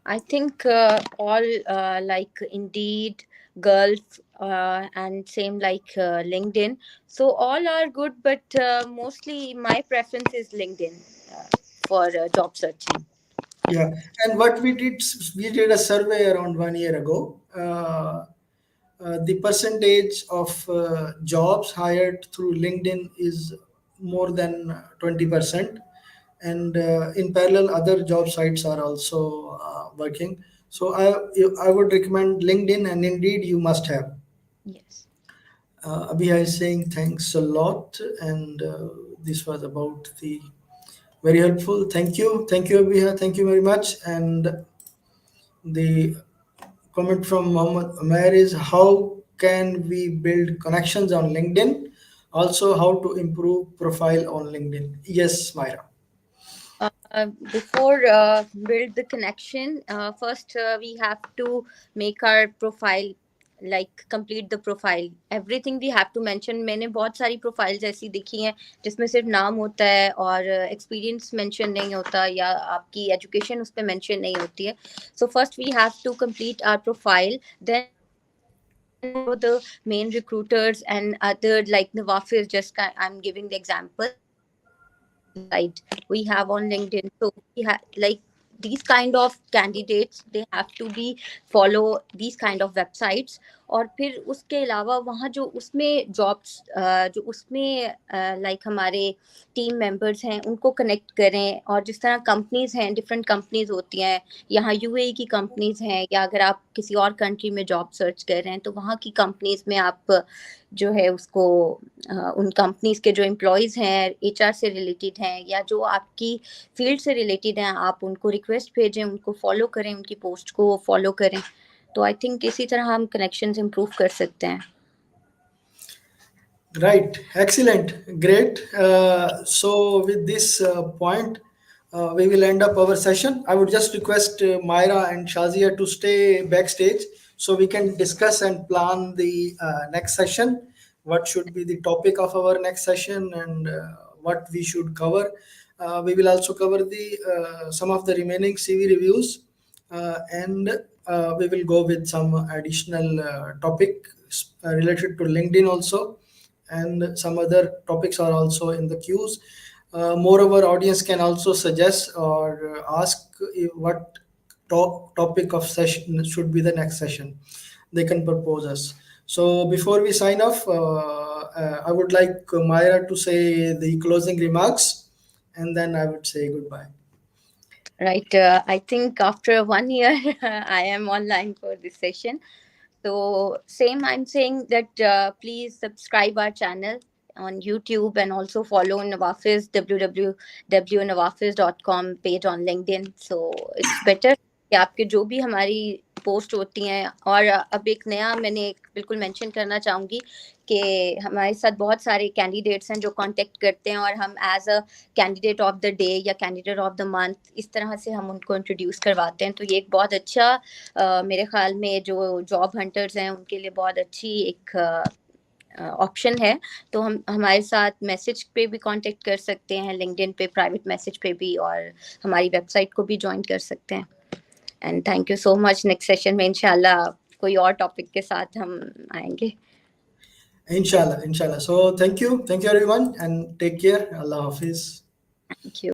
I think all like Indeed, Gulf, and same like LinkedIn. So all are good, but mostly my preference is LinkedIn for job searching. Yeah, and what we did a survey around 1 year ago. The percentage of jobs hired through LinkedIn is more than 20%, and in parallel, other job sites are also working. So I would recommend LinkedIn, and Indeed you must have. Yes. Abhiya is saying thanks a lot, and this was about the very helpful. Thank you, Abhiya. Thank you very much. And the comment from Muhammad Umair is how can we build connections on LinkedIn? Also, how to improve profile on LinkedIn? Yes, Myra. Before build the connection, first we have to make our profile, like complete the profile, everything we have to mention. मैंने बहुत सारी profiles ऐसी देखी हैं जिसमें सिर्फ नाम होता है और experience mention नहीं होता या आपकी education उस पे mention नहीं होती है. So first we have to complete our profile, then follow the main recruiters and other like NAVAFIZ. I'm giving the example, website we have on LinkedIn. So we have like these kind of candidates, they have to be follow these kind of websites. और फिर उसके अलावा वहाँ जो उसमें jobs जो उसमें like हमारे टीम मेंबर्स हैं उनको कनेक्ट करें. और जिस तरह कंपनीज हैं, डिफरेंट कंपनीज होती हैं, यहाँ यूएई की कंपनीज हैं, या अगर आप किसी और कंट्री में जॉब सर्च कर रहे हैं तो वहाँ की कंपनीज में आप जो है उसको उन कंपनीज के जो एम्प्लॉयज़ हैं, एचआर से रिलेटेड हैं या जो आपकी फील्ड से रिलेटेड हैं, आप उनको रिक्वेस्ट भेजें, उनको फॉलो करें, उनकी पोस्ट को फॉलो करें. तो आई थिंक इसी तरह हम कनेक्शंस इम्प्रूव कर सकते हैं. Right, excellent, great. So, with this point, we will end up our session. I would just request Myra and Shazia to stay backstage so we can discuss and plan the next session. What should be the topic of our next session and what we should cover. We will also cover the some of the remaining CV reviews, and we will go with some additional topics related to LinkedIn also, and some other topics are also in the queues. Moreover, audience can also suggest or ask what topic of session should be the next session. They can propose us. So before we sign off, I would like Myra to say the closing remarks, and then I would say goodbye. Right. I think after 1 year, I am online for this session. So same, I'm saying that please subscribe our channel on YouTube and also follow Navafiz www.navafiz.com page on LinkedIn. So it's better कि आपके जो भी हमारी post होती हैं. और अब एक नया मैंने बिल्कुल मेंशन करना चाहूँगी कि हमारे साथ बहुत सारे कैंडिडेट्स हैं जो कांटेक्ट करते हैं और हम as a candidate of the day या कैंडिडेट ऑफ द मंथ इस तरह से हम उनको इंट्रोड्यूस करवाते हैं. तो ये एक बहुत अच्छा मेरे ख्याल में जो जॉब हंटर्स हैं उनके लिए बहुत अच्छी एक ऑप्शन है. तो हम हमारे साथ मैसेज पे भी कांटेक्ट कर सकते हैं, लिंक्डइन पे प्राइवेट मैसेज पे भी, और हमारी वेबसाइट को भी ज्वाइन कर सकते हैं. And thank you so much. Next session में इंशाल्लाह कोई और टॉपिक के साथ हम आएंगे. Inshallah, inshallah. So thank you everyone, and take care. Allah Hafiz. Thank you.